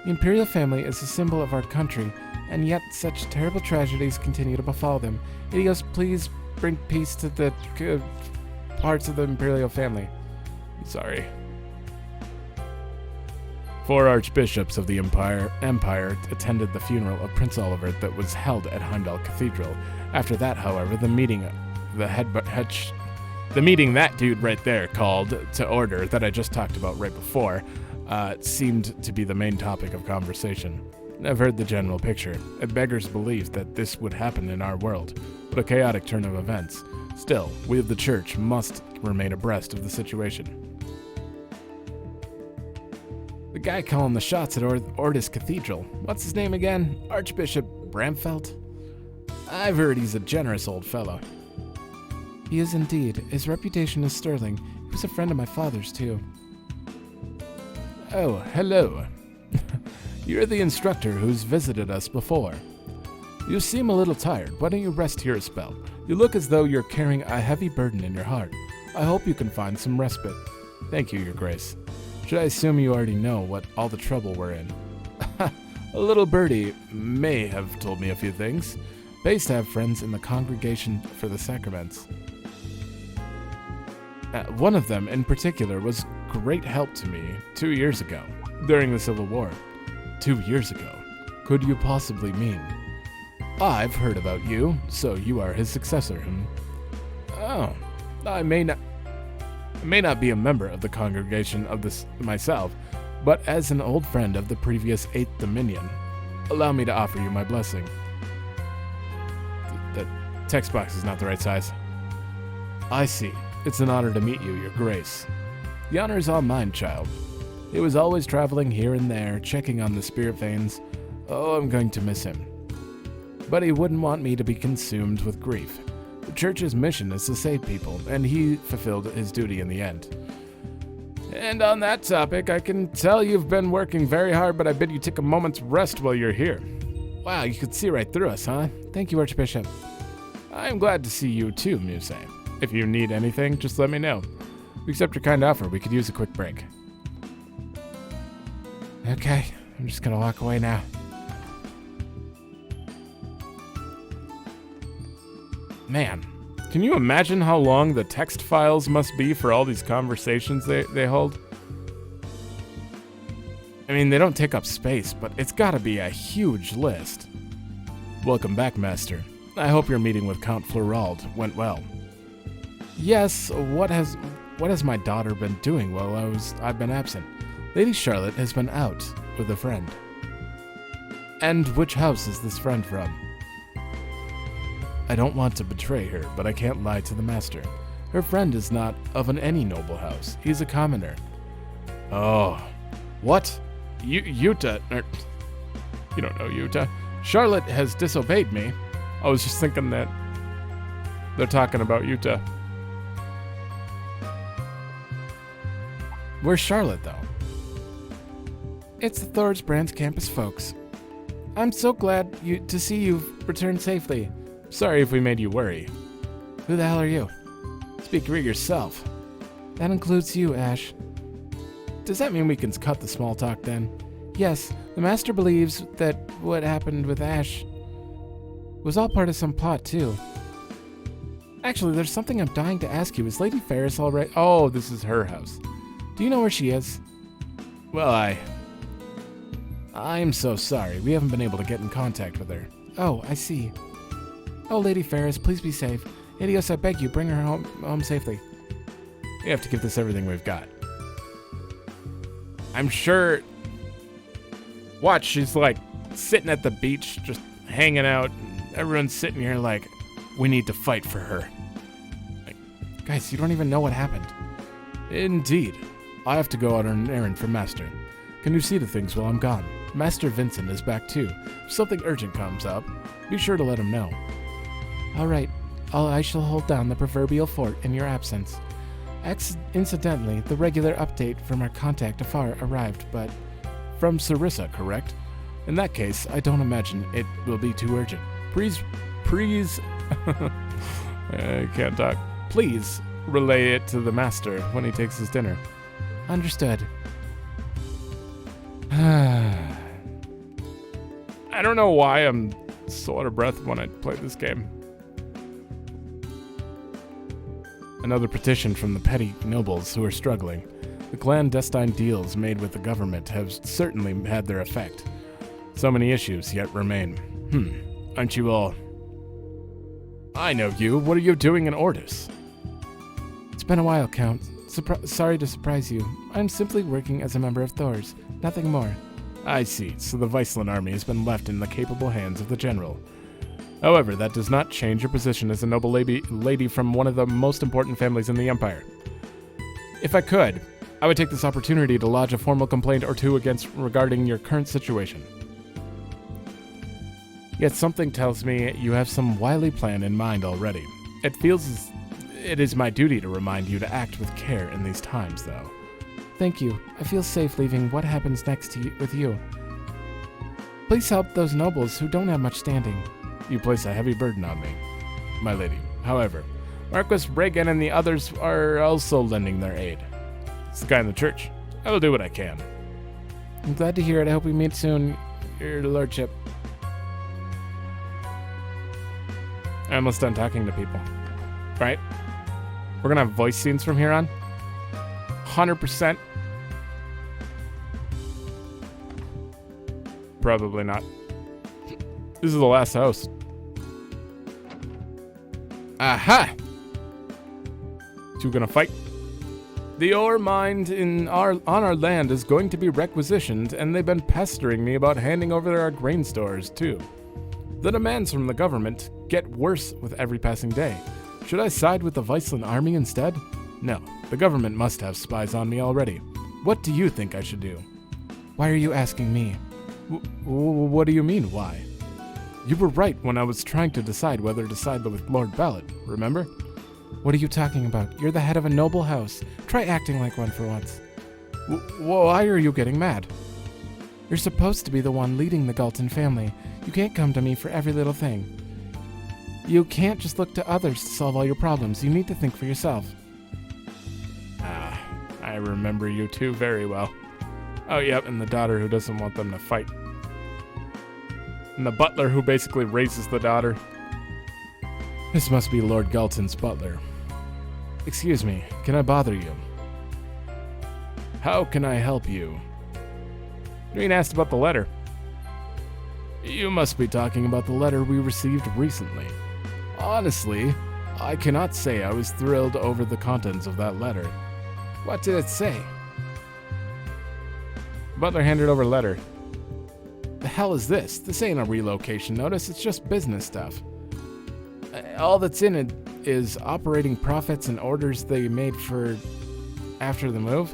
The Imperial family is a symbol of our country, and yet such terrible tragedies continue to befall them. Idios, please bring peace to the parts of the Imperial family. Sorry. 4 archbishops of the Empire attended the funeral of Prince Oliver that was held at Heimdall Cathedral. After that, however, the meeting that dude right there called to order that I just talked about right before seemed to be the main topic of conversation. I've heard the general picture. It beggars belief that this would happen in our world. What a chaotic turn of events. Still, we of the Church must remain abreast of the situation. The guy calling the shots at Ordis Cathedral. What's his name again? Archbishop Bramfeld? I've heard he's a generous old fellow. He is indeed. His reputation is sterling. He was a friend of my father's, too. Oh, hello. You're the instructor who's visited us before. You seem a little tired. Why don't you rest here a spell? You look as though you're carrying a heavy burden in your heart. I hope you can find some respite. Thank you, Your Grace. Should I assume you already know what all the trouble we're in? A little birdie may have told me a few things. I used to have friends in the Congregation for the Sacraments. One of them in particular was great help to me 2 years ago, during the Civil War. 2 years ago? Could you possibly mean? I've heard about you, so you are his successor, Oh, I may not be a member of the congregation of this myself, but as an old friend of the previous 8th Dominion, allow me to offer you my blessing. The text box is not the right size. I see. It's an honor to meet you, Your Grace. The honor is all mine, child. He was always traveling here and there, checking on the spirit veins. Oh, I'm going to miss him. But he wouldn't want me to be consumed with grief. The Church's mission is to save people, and he fulfilled his duty in the end. And on that topic, I can tell you've been working very hard, but I bid you take a moment's rest while you're here. Wow, you could see right through us, huh? Thank you, Archbishop. I'm glad to see you too, Muse. If you need anything, just let me know. We accept your kind offer. We could use a quick break. Okay, I'm just gonna walk away now. Man, can you imagine how long the text files must be for all these conversations they hold? I mean, they don't take up space, but it's gotta be a huge list. Welcome back, Master. I hope your meeting with Count Florald went well. Yes, what has my daughter been doing while I've been absent? Lady Charlotte has been out with a friend. And which house is this friend from? I don't want to betray her, but I can't lie to the Master. Her friend is not of any noble house. He's a commoner. Oh, what? Yuta, you don't know Yuta. Charlotte has disobeyed me. I was just thinking that they're talking about Yuta. Where's Charlotte, though? It's the Thor's Brands campus folks. I'm so glad to see you've returned safely. Sorry if we made you worry. Who the hell are you? Speak for yourself. That includes you, Ash. Does that mean we can cut the small talk then? Yes, the Master believes that what happened with Ash was all part of some plot, too. Actually, there's something I'm dying to ask you. Is Lady Ferris already? Oh, this is her house. Do you know where she is? Well, I'm so sorry. We haven't been able to get in contact with her. Oh, I see. Oh, Lady Ferris, please be safe. Idios, I beg you, bring her home safely. We have to give this everything we've got. I'm sure... Watch, she's like sitting at the beach, just hanging out. And everyone's sitting here like, we need to fight for her. Like, guys, you don't even know what happened. Indeed. I have to go out on an errand for Master. Can you see to things while I'm gone? Master Vincent is back too. If something urgent comes up, be sure to let him know. All right. I shall hold down the proverbial fort in your absence. Incidentally, the regular update from our contact afar arrived, but... From Sarissa, correct? In that case, I don't imagine it will be too urgent. Please... I can't talk. Please relay it to the Master when he takes his dinner. Understood. I don't know why I'm so out of breath when I play this game. Another petition from the petty nobles who are struggling. The clandestine deals made with the government have certainly had their effect. So many issues yet remain. Aren't you all... I know you. What are you doing in Ordis? It's been a while, Count. Sorry to surprise you. I'm simply working as a member of Thor's. Nothing more. I see. So the Viceland army has been left in the capable hands of the general. However, that does not change your position as a noble lady from one of the most important families in the Empire. If I could, I would take this opportunity to lodge a formal complaint or two regarding your current situation. Yet something tells me you have some wily plan in mind already. It feels as it is my duty to remind you to act with care in these times, though. Thank you. I feel safe leaving what happens next with you. Please help those nobles who don't have much standing. You place a heavy burden on me, my lady. However, Marquis Reagan and the others are also lending their aid. It's the guy in the church. I will do what I can. I'm glad to hear it. I hope we meet soon, your lordship. I'm almost done talking to people. Right? We're gonna have voice scenes from here on. 100%. Probably not. This is the last house. Aha! You gonna fight? The ore mined on our land is going to be requisitioned, and they've been pestering me about handing over our grain stores, too. The demands from the government get worse with every passing day. Should I side with the Viceland army instead? No, the government must have spies on me already. What do you think I should do? Why are you asking me? What do you mean, why? You were right when I was trying to decide whether to side with Lord Ballot, remember? What are you talking about? You're the head of a noble house. Try acting like one for once. Why are you getting mad? You're supposed to be the one leading the Galton family. You can't come to me for every little thing. You can't just look to others to solve all your problems. You need to think for yourself. I remember you two very well. Oh, yep, and the daughter who doesn't want them to fight. And the butler who basically raises the daughter. This must be Lord Galton's butler. Excuse me, can I bother you? How can I help you? Green asked about the letter. You must be talking about the letter we received recently. Honestly, I cannot say I was thrilled over the contents of that letter. What did it say? Butler handed over a letter. The hell is this? This ain't a relocation notice, it's just business stuff. All that's in it is operating profits and orders they made for after the move?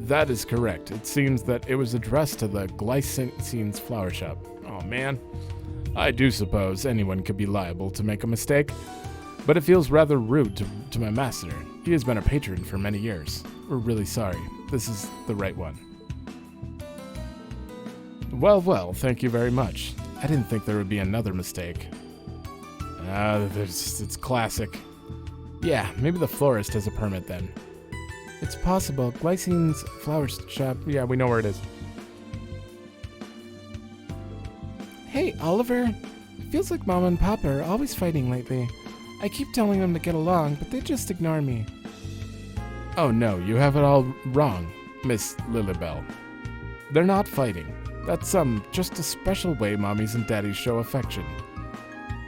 That is correct. It seems that it was addressed to the Glycines flower shop. Oh man. I do suppose anyone could be liable to make a mistake, but it feels rather rude to my master. He has been a patron for many years. We're really sorry. This is the right one. Well, thank you very much. I didn't think there would be another mistake. It's classic. Yeah, maybe the florist has a permit then. It's possible. Glycine's flower shop. Yeah, we know where it is. Hey, Oliver. It feels like Mama and Papa are always fighting lately. I keep telling them to get along, but they just ignore me. Oh no, you have it all wrong, Miss Lilibel. They're not fighting. That's just a special way mommies and daddies show affection.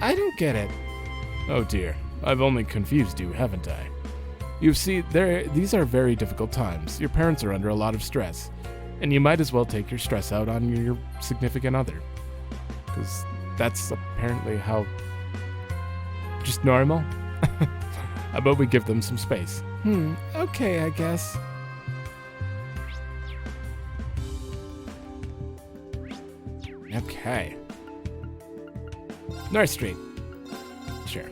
I don't get it. Oh dear, I've only confused you, haven't I? You see, these are very difficult times. Your parents are under a lot of stress, and you might as well take your stress out on your significant other. Because that's apparently how... just normal? How about we give them some space? Okay, I guess. Okay. North Street. Sure.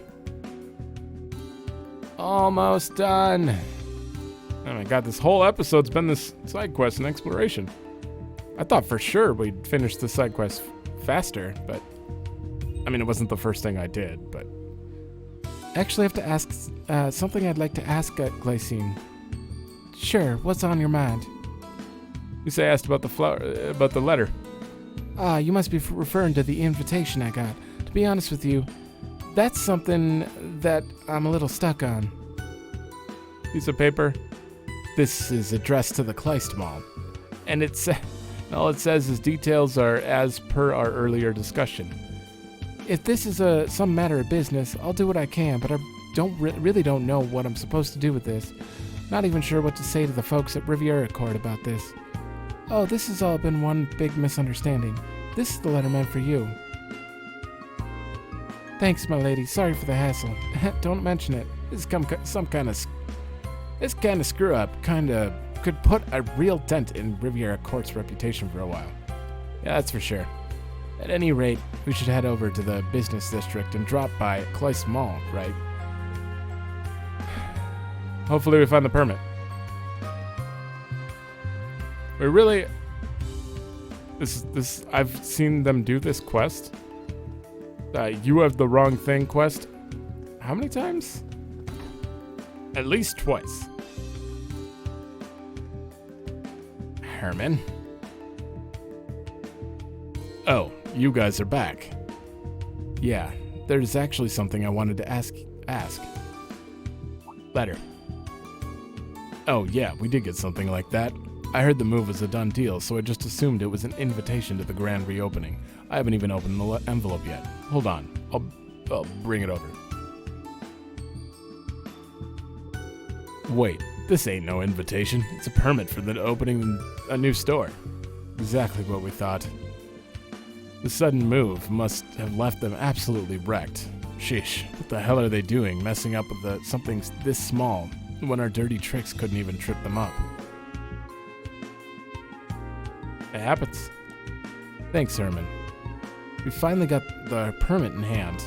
Almost done. Oh my god, this whole episode's been this side quest and exploration. I thought for sure we'd finish the side quest faster, but... I mean, it wasn't the first thing I did, but... Actually, I have to ask something I'd like to ask Glycine. Sure, what's on your mind? You say I asked about the letter. You must be referring to the invitation I got. To be honest with you, that's something that I'm a little stuck on. Piece of paper. This is addressed to the Kleist Mall, and all it says is details are as per our earlier discussion. If this is some matter of business, I'll do what I can, but I really don't know what I'm supposed to do with this. Not even sure what to say to the folks at Riviera Court about this. Oh, this has all been one big misunderstanding. This is the letter meant for you. Thanks, my lady. Sorry for the hassle. Don't mention it. This kind of screw up could put a real dent in Riviera Court's reputation for a while. Yeah, that's for sure. At any rate, we should head over to the business district and drop by Kleist Mall, right? Hopefully we find the permit. We really... This I've seen them do this quest. You have the wrong thing quest. How many times? At least twice. Herman. Oh, you guys are back. Yeah, there's actually something I wanted to ask. Letter. Oh yeah, we did get something like that. I heard the move was a done deal, so I just assumed it was an invitation to the grand reopening. I haven't even opened the envelope yet. Hold on, I'll bring it over. Wait, this ain't no invitation. It's a permit for the opening a new store. Exactly what we thought. The sudden move must have left them absolutely wrecked. Sheesh, what the hell are they doing, messing up with something this small, when our dirty tricks couldn't even trip them up? It happens. Thanks, Herman. We finally got the permit in hand.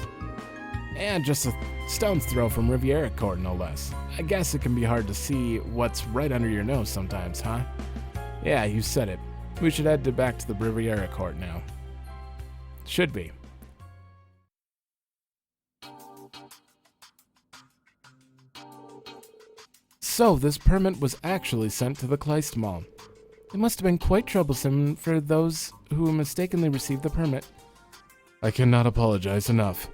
And just a stone's throw from Riviera Court, no less. I guess it can be hard to see what's right under your nose sometimes, huh? Yeah, you said it. We should head back to the Riviera Court now. Should be. So, this permit was actually sent to the Kleist Mall. It must have been quite troublesome for those who mistakenly received the permit. I cannot apologize enough.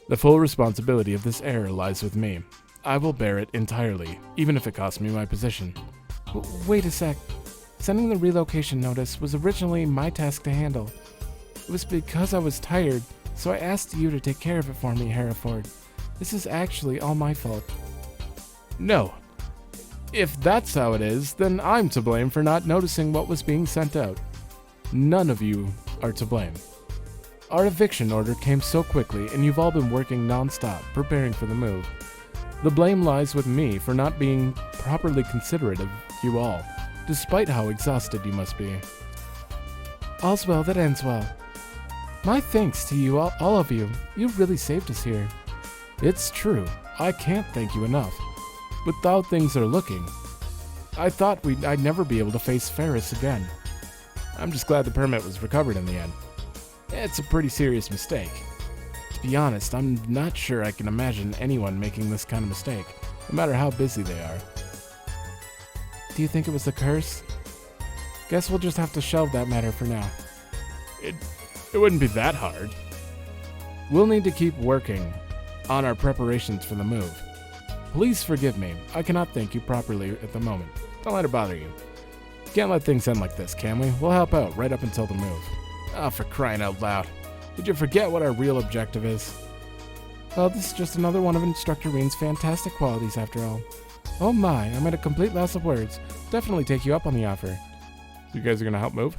The full responsibility of this error lies with me. I will bear it entirely, even if it costs me my position. Wait a sec. Sending the relocation notice was originally my task to handle. It was because I was tired, so I asked you to take care of it for me, Hereford. This is actually all my fault. No. If that's how it is, then I'm to blame for not noticing what was being sent out. None of you are to blame. Our eviction order came so quickly, and you've all been working non-stop, preparing for the move. The blame lies with me for not being properly considerate of you all, despite how exhausted you must be. All's well that ends well. My thanks to you, all of you. You really saved us here. It's true. I can't thank you enough. With how things are looking, I thought I'd never be able to face Ferris again. I'm just glad the permit was recovered in the end. It's a pretty serious mistake. To be honest, I'm not sure I can imagine anyone making this kind of mistake, no matter how busy they are. Do you think it was the curse? Guess we'll just have to shelve that matter for now. It wouldn't be that hard. We'll need to keep working on our preparations for the move. Please forgive me. I cannot thank you properly at the moment. Don't let it bother you. Can't let things end like this, can we? We'll help out right up until the move. Oh, for crying out loud. Did you forget what our real objective is? Well, this is just another one of Instructor Reen's fantastic qualities after all. Oh my, I'm at a complete loss of words. Definitely take you up on the offer. You guys are gonna help move?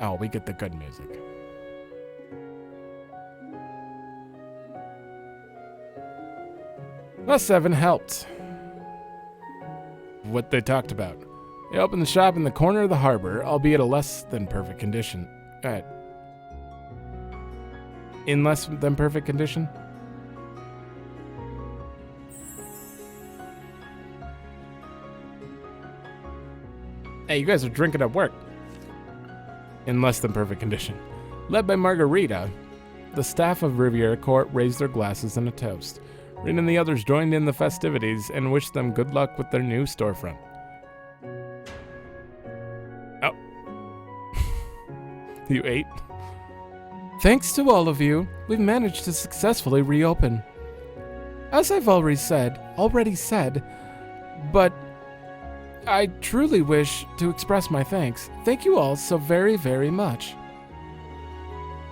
Oh, we get the good music. Well, 7 helped. What they talked about. They opened the shop in the corner of the harbor, albeit a less than perfect condition. In less than perfect condition? Hey, you guys are drinking at work. In less than perfect condition. Led by Margarita, the staff of Riviera Court raised their glasses in a toast. Rin and the others joined in the festivities and wished them good luck with their new storefront. Oh. You ate? Thanks to all of you, we've managed to successfully reopen. As I've already said, but I truly wish to express my thanks. Thank you all so very, very much.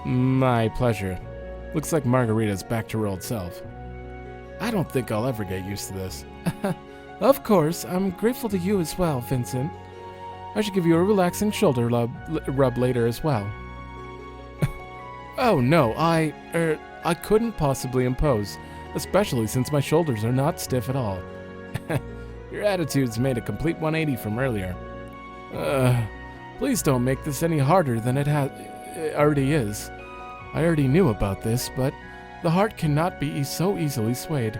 My pleasure. Looks like Margarita's back to her old self. I don't think I'll ever get used to this. Of course, I'm grateful to you as well, Vincent. I should give you a relaxing shoulder rub later as well. Oh no, I couldn't possibly impose, especially since my shoulders are not stiff at all. Your attitude's made a complete 180 from earlier. Please don't make this any harder than it already is. I already knew about this, but the heart cannot be so easily swayed.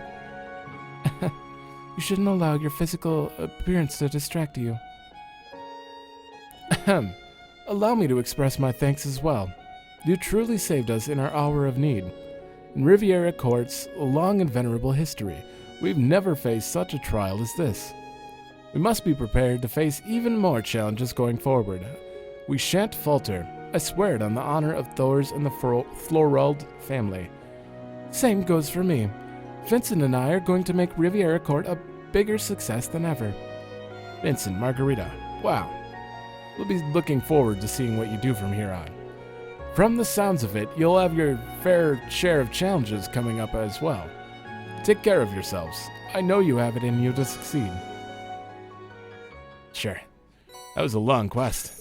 You shouldn't allow your physical appearance to distract you. Allow me to express my thanks as well. You truly saved us in our hour of need. In Riviera Court's long and venerable history, we've never faced such a trial as this. We must be prepared to face even more challenges going forward. We shan't falter. I swear it on the honor of Thor's and the Florald family. Same goes for me. Vincent and I are going to make Riviera Court a bigger success than ever. Vincent, Margarita, wow. We'll be looking forward to seeing what you do from here on. From the sounds of it, you'll have your fair share of challenges coming up as well. Take care of yourselves. I know you have it in you to succeed. Sure. That was a long quest.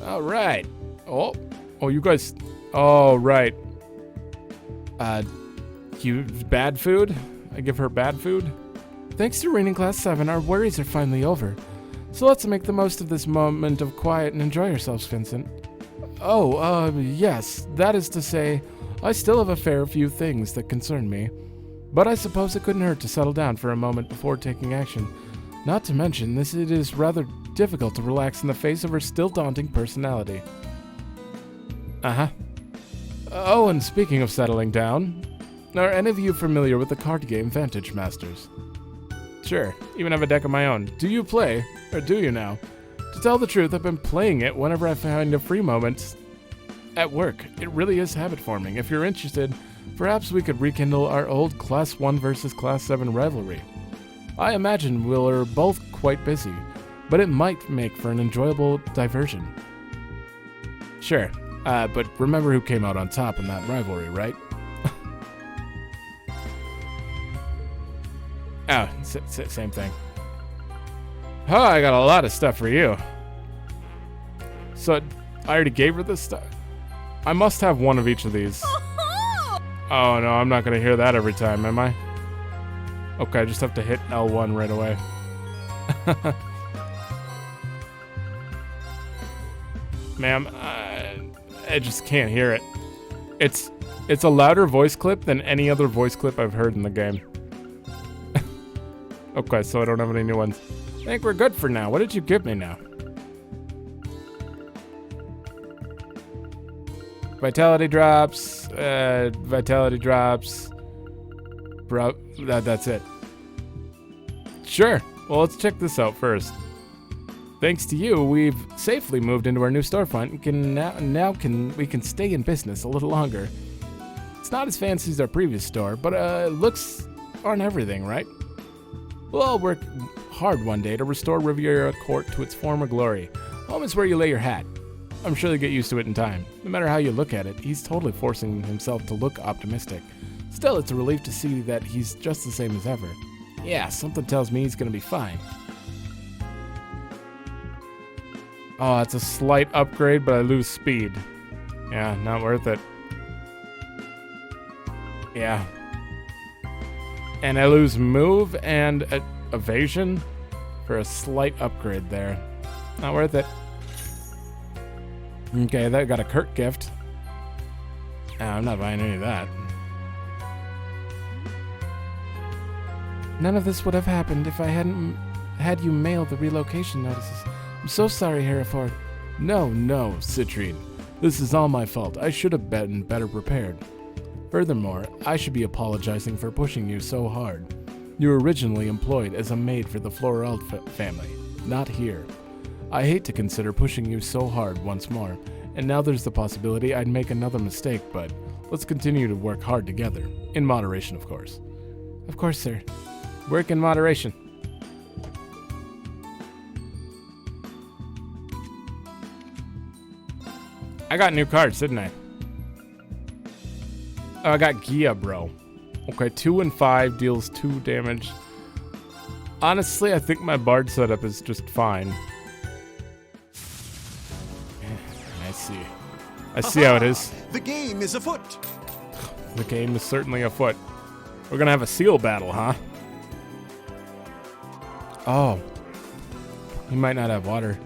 Alright. Oh, you guys... Oh, right. Bad food? I give her bad food? Thanks to Reigning Class 7, our worries are finally over. So let's make the most of this moment of quiet and enjoy ourselves, Vincent. Yes. That is to say, I still have a fair few things that concern me. But I suppose it couldn't hurt to settle down for a moment before taking action. Not to mention, it is rather difficult to relax in the face of her still daunting personality. Oh, and speaking of settling down, are any of you familiar with the card game Vantage Masters? Sure, even have a deck of my own. Do you play? Or do you now? To tell the truth, I've been playing it whenever I find a free moment. at work. It really is habit forming. If you're interested, perhaps we could rekindle our old Class 1 versus Class 7 rivalry. I imagine we're both quite busy, but it might make for an enjoyable diversion. Sure, but remember who came out on top in that rivalry, right? Oh, same thing. Oh, I got a lot of stuff for you. So, I already gave her this stuff. I must have one of each of these. Oh no, I'm not gonna hear that every time, am I? Okay, I just have to hit L1 right away. Ma'am, I just can't hear it. It's a louder voice clip than any other voice clip I've heard in the game. Okay, so I don't have any new ones. I think we're good for now. What did you give me now? Vitality drops. Vitality drops. Bro, that's it. Sure. Well, let's check this out first. Thanks to you, we've safely moved into our new storefront and we can stay in business a little longer. It's not as fancy as our previous store, but looks aren't everything, right? We'll all work hard one day to restore Riviera Court to its former glory. Home is where you lay your hat. I'm sure you'll get used to it in time. No matter how you look at it, he's totally forcing himself to look optimistic. Still, it's a relief to see that he's just the same as ever. Yeah, something tells me he's gonna be fine. Oh, it's a slight upgrade, but I lose speed. Yeah, not worth it. Yeah. And I lose move and evasion for a slight upgrade there. Not worth it. Okay, that got a Kurt gift. I'm not buying any of that. None of this would have happened if I hadn't had you mail the relocation notices. I'm so sorry, Hereford. No, Citrine. This is all my fault. I should have been better prepared. Furthermore, I should be apologizing for pushing you so hard. You were originally employed as a maid for the Floreld family, not here. I hate to consider pushing you so hard once more, and now there's the possibility I'd make another mistake, but let's continue to work hard together. In moderation, of course. Of course, sir. Work in moderation. I got new cards, didn't I? Oh, I got Gia, bro. Okay, 2 and 5 deals 2 damage. Honestly, I think my Bard setup is just fine. I see how it is. The game is afoot. The game is certainly afoot. We're gonna have a seal battle, huh? Oh. He might not have water.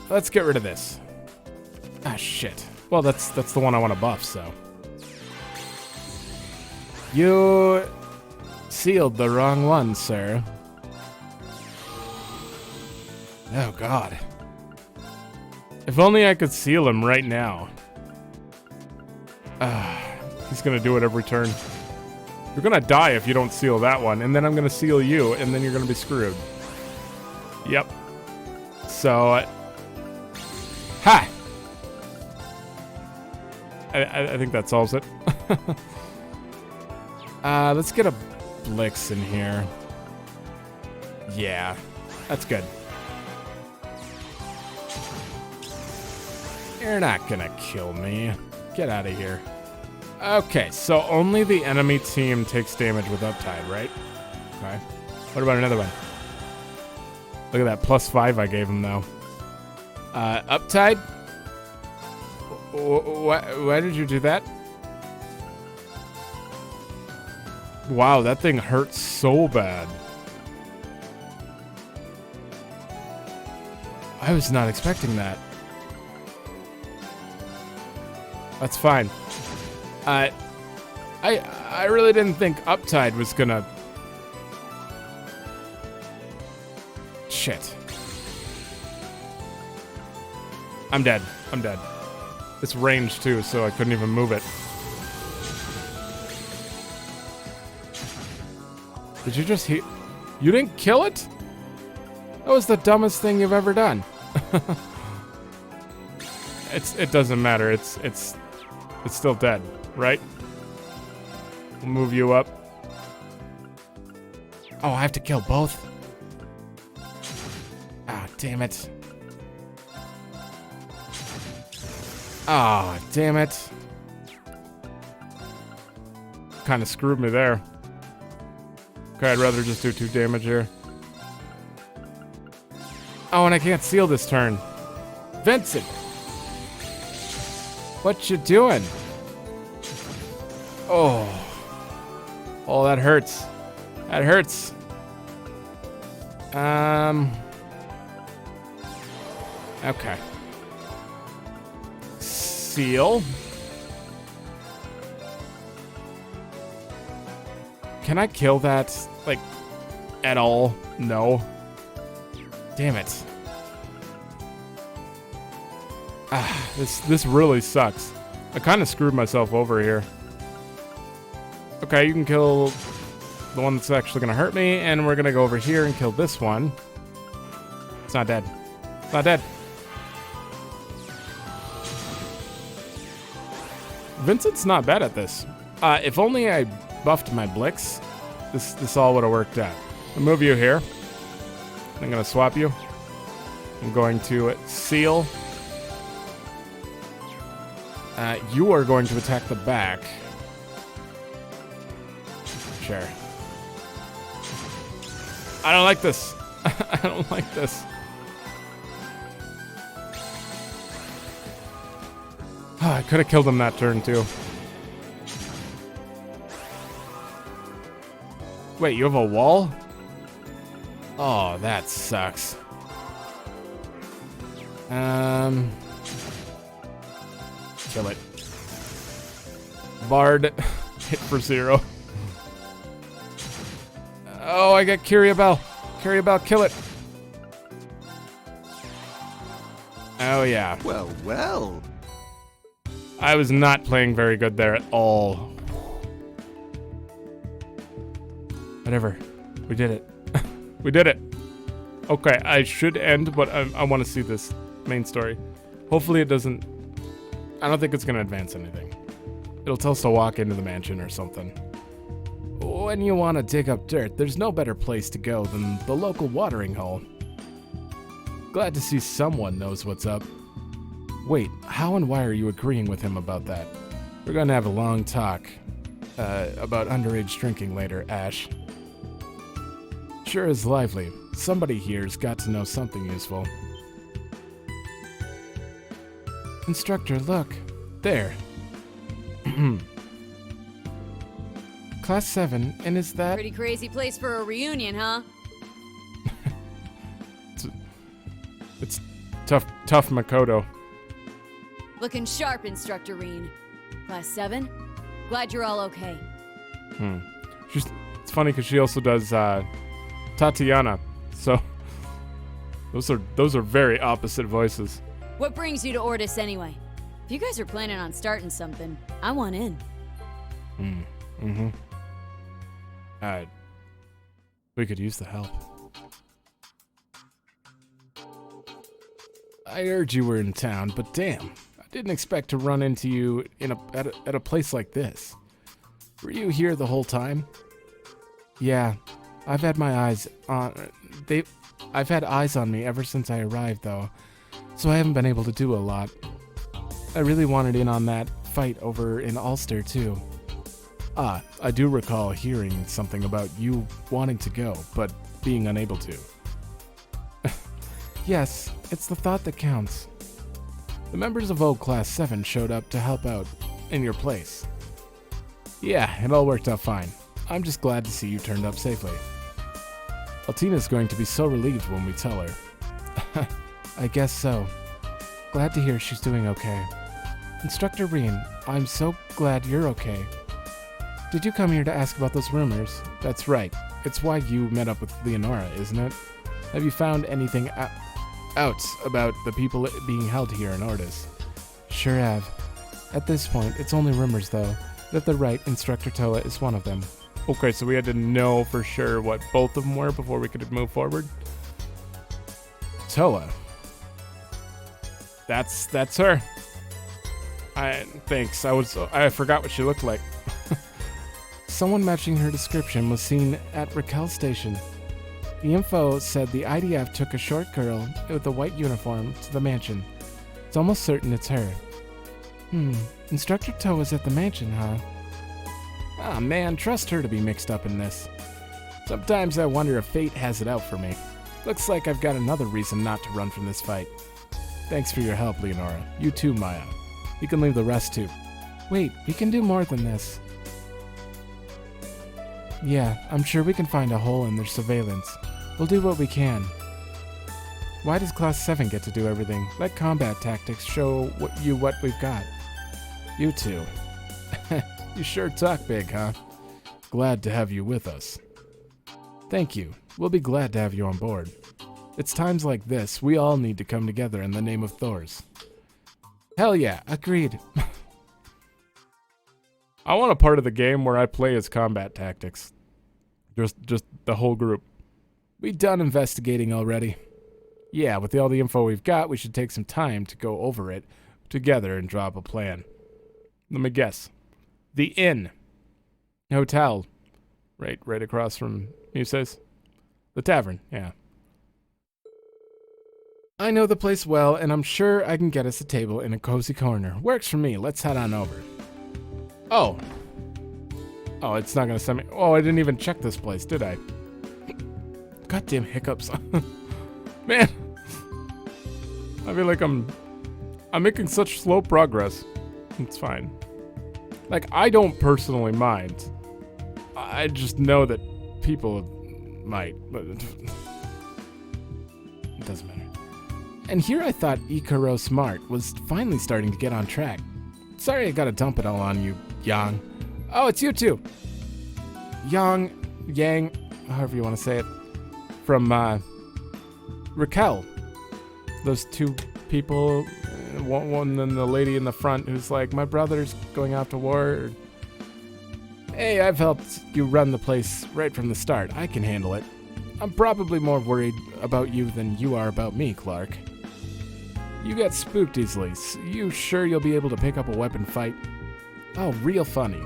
Let's get rid of this. Ah, shit. Well, that's the one I want to buff, so. You sealed the wrong one, sir. Oh, God. If only I could seal him right now. He's gonna do it every turn. You're gonna die if you don't seal that one, and then I'm gonna seal you, and then you're gonna be screwed. Yep. So, ha! I think that solves it. Let's get a Blix in here. Yeah, that's good. You're not gonna kill me. Get out of here. Okay, so only the enemy team takes damage with Uptide, right? Okay. What about another one? Look at that +5 I gave him, though. Uptide? Why did you do that? Wow, that thing hurts so bad. I was not expecting that. That's fine. I really didn't think Uptide was gonna... Shit. I'm dead. I'm dead. It's ranged too, so I couldn't even move it. Did you just hit? You didn't kill it? That was the dumbest thing you've ever done. It doesn't matter. It's still dead, right? We'll move you up. Oh, I have to kill both? Ah, damn it. Ah, damn it. Kind of screwed me there. Okay, I'd rather just do 2 damage here. Oh, and I can't seal this turn. Vincent! What you doing? Oh. Oh, that hurts. That hurts. Okay. Seal. Can I kill that, like, at all? No. Damn it. Ah, this really sucks. I kind of screwed myself over here. Okay, you can kill the one that's actually going to hurt me, and we're going to go over here and kill this one. It's not dead. It's not dead. Vincent's not bad at this. If only I buffed my Blix, this all would have worked out. I'll move you here. I'm going to swap you. I'm going to seal. You are going to attack the back. Sure. I don't like this. I don't like this. Oh, I could have killed him that turn too. Wait, you have a wall? Oh, that sucks. Kill it. Bard, hit for 0. Oh, I got Kyriabel. Kyriabel, kill it. Oh, yeah. Well, well. I was not playing very good there at all. Whatever. We did it. We did it. Okay, I should end, but I want to see this main story. Hopefully it doesn't... I don't think it's going to advance anything. It'll tell us to walk into the mansion or something. When you want to dig up dirt, there's no better place to go than the local watering hole. Glad to see someone knows what's up. Wait, how and why are you agreeing with him about that? We're going to have a long talk about underage drinking later, Ash. Sure is lively. Somebody here's got to know something useful. Instructor, look. There. Class 7, and is that... Pretty crazy place for a reunion, huh? It's tough Makoto. Looking sharp, Instructor Reen. Class 7? Glad you're all okay. It's funny because she also does Tatiana, so those are very opposite voices. What brings you to Ordis anyway? If you guys are planning on starting something, I want in. We could use the help. I heard you were in town, but damn, I didn't expect to run into you at a place like this. Were you here the whole time? Yeah, I've had my eyes on... I've had eyes on me ever since I arrived, though, so I haven't been able to do a lot. I really wanted in on that fight over in Ulster, too. I do recall hearing something about you wanting to go, but being unable to. Yes, it's the thought that counts. The members of Old Class 7 showed up to help out in your place. Yeah, it all worked out fine. I'm just glad to see you turned up safely. Altina's going to be so relieved when we tell her. I guess so. Glad to hear she's doing okay. Instructor Reen, I'm so glad you're okay. Did you come here to ask about those rumors? That's right. It's why you met up with Leonora, isn't it? Have you found anything out about the people being held here in Ordis? Sure have. At this point, it's only rumors, though, that the right Instructor Toa is one of them. Okay, so we had to know for sure what both of them were before we could move forward. Toa. That's her. Thanks. I forgot what she looked like. Someone matching her description was seen at Raquel Station. The info said the IDF took a short girl with a white uniform to the mansion. It's almost certain it's her. Instructor Toe was at the mansion, huh? Ah, man, trust her to be mixed up in this. Sometimes I wonder if fate has it out for me. Looks like I've got another reason not to run from this fight. Thanks for your help, Leonora. You too, Maya. You can leave the rest too. Wait, we can do more than this. Yeah, I'm sure we can find a hole in their surveillance. We'll do what we can. Why does Class 7 get to do everything? Let combat tactics show what we've got. You two. You sure talk big, huh? Glad to have you with us. Thank you. We'll be glad to have you on board. It's times like this we all need to come together in the name of Thor's. Hell yeah, agreed. I want a part of the game where I play as combat tactics. Just the whole group. We done investigating already. Yeah, with all the info we've got, we should take some time to go over it together and draw up a plan. Let me guess. The Inn. Hotel. Right across from Muse's. The tavern, yeah. I know the place well, and I'm sure I can get us a table in a cozy corner. Works for me. Let's head on over. Oh, it's not gonna send me. Oh, I didn't even check this place, did I? Goddamn hiccups. Man. I feel like I'm making such slow progress. It's fine. Like, I don't personally mind. I just know that people might, but it doesn't matter. And here I thought Ikaro Smart was finally starting to get on track. Sorry I gotta dump it all on you, Yang. Oh, it's you too. Yang, however you want to say it. From, Raquel. Those two people, one and the lady in the front who's like, my brother's going off to war. Hey, I've helped you run the place right from the start. I can handle it. I'm probably more worried about you than you are about me, Clark. You get spooked easily. You sure you'll be able to pick up a weapon fight? Oh, real funny.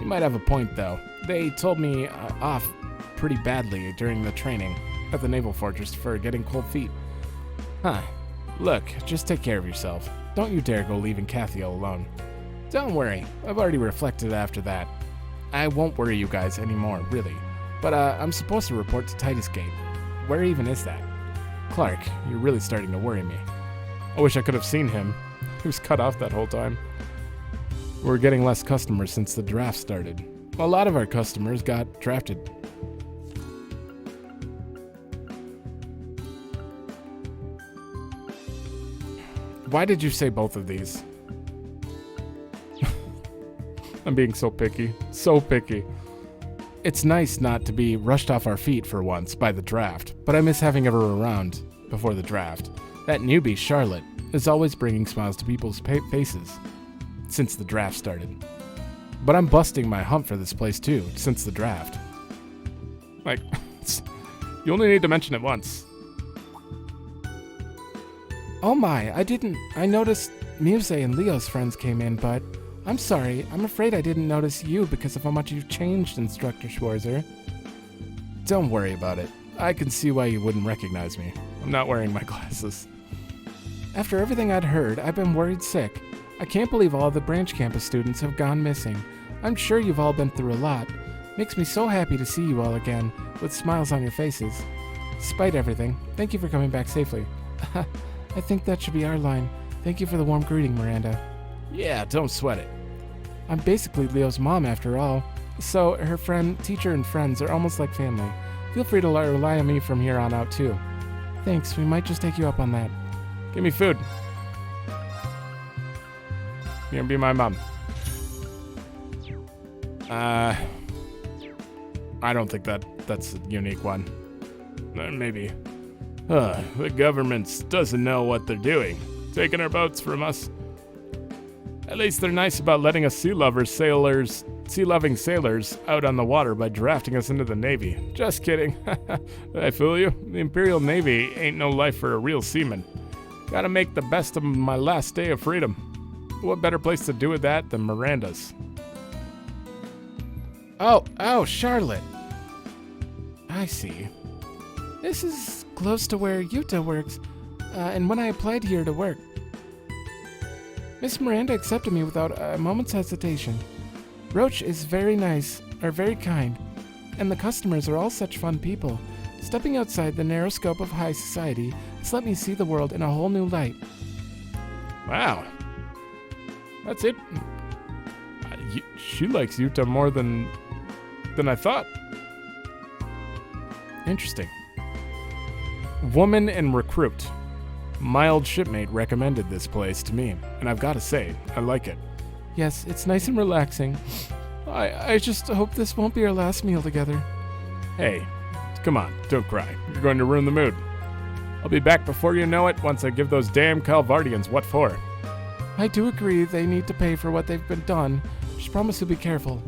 You might have a point, though. They told me off pretty badly during the training at the Naval Fortress for getting cold feet. Huh. Look, just take care of yourself. Don't you dare go leaving Cathy alone. Don't worry. I've already reflected after that. I won't worry you guys anymore, really. But I'm supposed to report to Titus Gate. Where even is that? Clark, you're really starting to worry me. I wish I could have seen him. He was cut off that whole time. We're getting less customers since the draft started. A lot of our customers got drafted. Why did you say both of these? I'm being so picky. So picky. It's nice not to be rushed off our feet for once by the draft, but I miss having her around before the draft. That newbie, Charlotte, is always bringing smiles to people's faces since the draft started. But I'm busting my hump for this place too, since the draft. Like, you only need to mention it once. Oh my, I noticed Muse and Leo's friends came in, but I'm sorry, I'm afraid I didn't notice you because of how much you've changed, Instructor Schwarzer. Don't worry about it. I can see why you wouldn't recognize me. I'm not wearing my glasses. After everything I'd heard, I've been worried sick. I can't believe all the branch campus students have gone missing. I'm sure you've all been through a lot. Makes me so happy to see you all again, with smiles on your faces. Despite everything, thank you for coming back safely. I think that should be our line. Thank you for the warm greeting, Miranda. Yeah, don't sweat it. I'm basically Leo's mom after all, so her teacher and friends are almost like family. Feel free to rely on me from here on out too. Thanks, we might just take you up on that. Give me food. You're gonna be my mom. I don't think that's a unique one. Maybe. The government doesn't know what they're doing. Taking our boats from us. At least they're nice about letting us sea-loving sailors out on the water by drafting us into the Navy. Just kidding. Did I fool you? The Imperial Navy ain't no life for a real seaman. Gotta make the best of my last day of freedom. What better place to do with that than Miranda's? Oh, Charlotte. I see. This is close to where Yuta works, and when I applied here to work, Miss Miranda accepted me without a moment's hesitation. Roach is very nice, or very kind, and the customers are all such fun people. Stepping outside the narrow scope of high society has let me see the world in a whole new light. Wow. That's it. She likes Yuta more than I thought. Interesting. Woman and recruit. Mild shipmate recommended this place to me, and I've got to say, I like it. Yes, it's nice and relaxing. I just hope this won't be our last meal together. Hey, come on, don't cry. You're going to ruin the mood. I'll be back before you know it once I give those damn Calvardians what for. I do agree they need to pay for what they've been done. Just promise to be careful.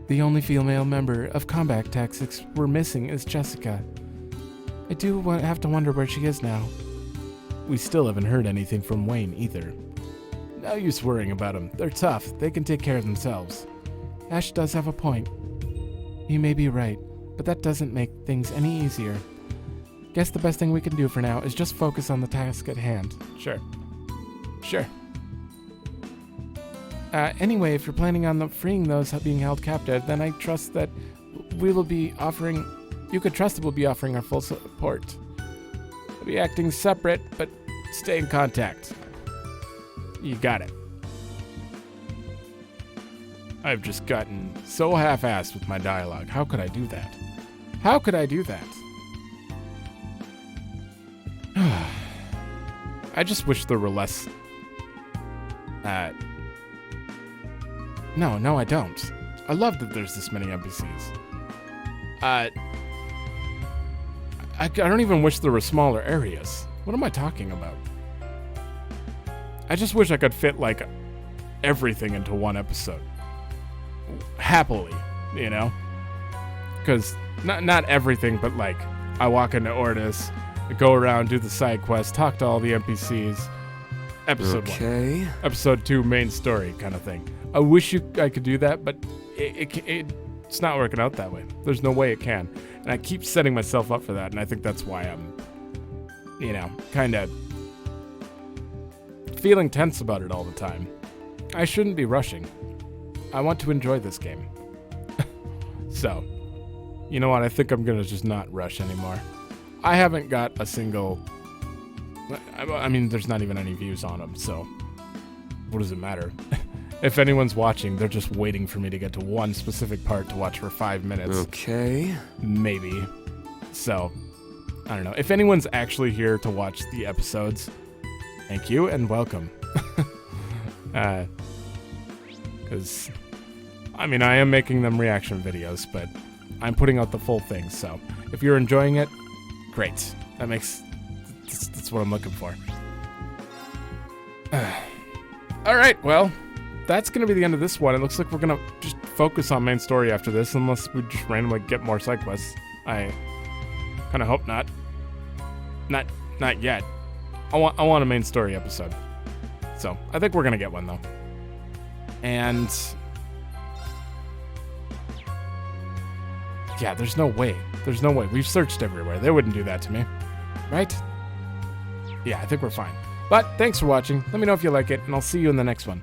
The only female member of Combat Tactics we're missing is Jessica. I do have to wonder where she is now. We still haven't heard anything from Wayne either. No use worrying about them. They're tough. They can take care of themselves. Ash does have a point. He may be right, but that doesn't make things any easier. Guess the best thing we can do for now is just focus on the task at hand. Sure. Anyway, if you're planning on freeing those being held captive, then I trust that you could trust that we'll be offering our full support. We'll be acting separate, but stay in contact. You got it. I've just gotten so half-assed with my dialogue. How could I do that? I just wish there were less... No, I don't. I love that there's this many NPCs. I don't even wish there were smaller areas. What am I talking about? I just wish I could fit, like, everything into one episode. Happily, you know? Because, not everything, but, like, I walk into Ordis, I go around, do the side quests, talk to all the NPCs. Episode 1. Episode 2, main story kind of thing. I wish I could do that, but it's not working out that way. There's no way it can. And I keep setting myself up for that, and I think that's why I'm, kind of feeling tense about it all the time. I shouldn't be rushing. I want to enjoy this game. So, you know what? I think I'm going to just not rush anymore. I haven't got a single... I mean, there's not even any views on them, so what does it matter? If anyone's watching, they're just waiting for me to get to one specific part to watch for 5 minutes. Okay. Maybe. So, I don't know. If anyone's actually here to watch the episodes, thank you and welcome. Because, I mean, I am making them reaction videos, but I'm putting out the full thing, so if you're enjoying it, great. That's what I'm looking for. All right, well, that's going to be the end of this one. It looks like we're going to just focus on main story after this, unless we just randomly get more side quests. I kind of hope not. Not yet. I want a main story episode. So, I think we're going to get one, though. And... yeah, there's no way. We've searched everywhere. They wouldn't do that to me. Right? Yeah, I think we're fine. But thanks for watching. Let me know if you like it, and I'll see you in the next one.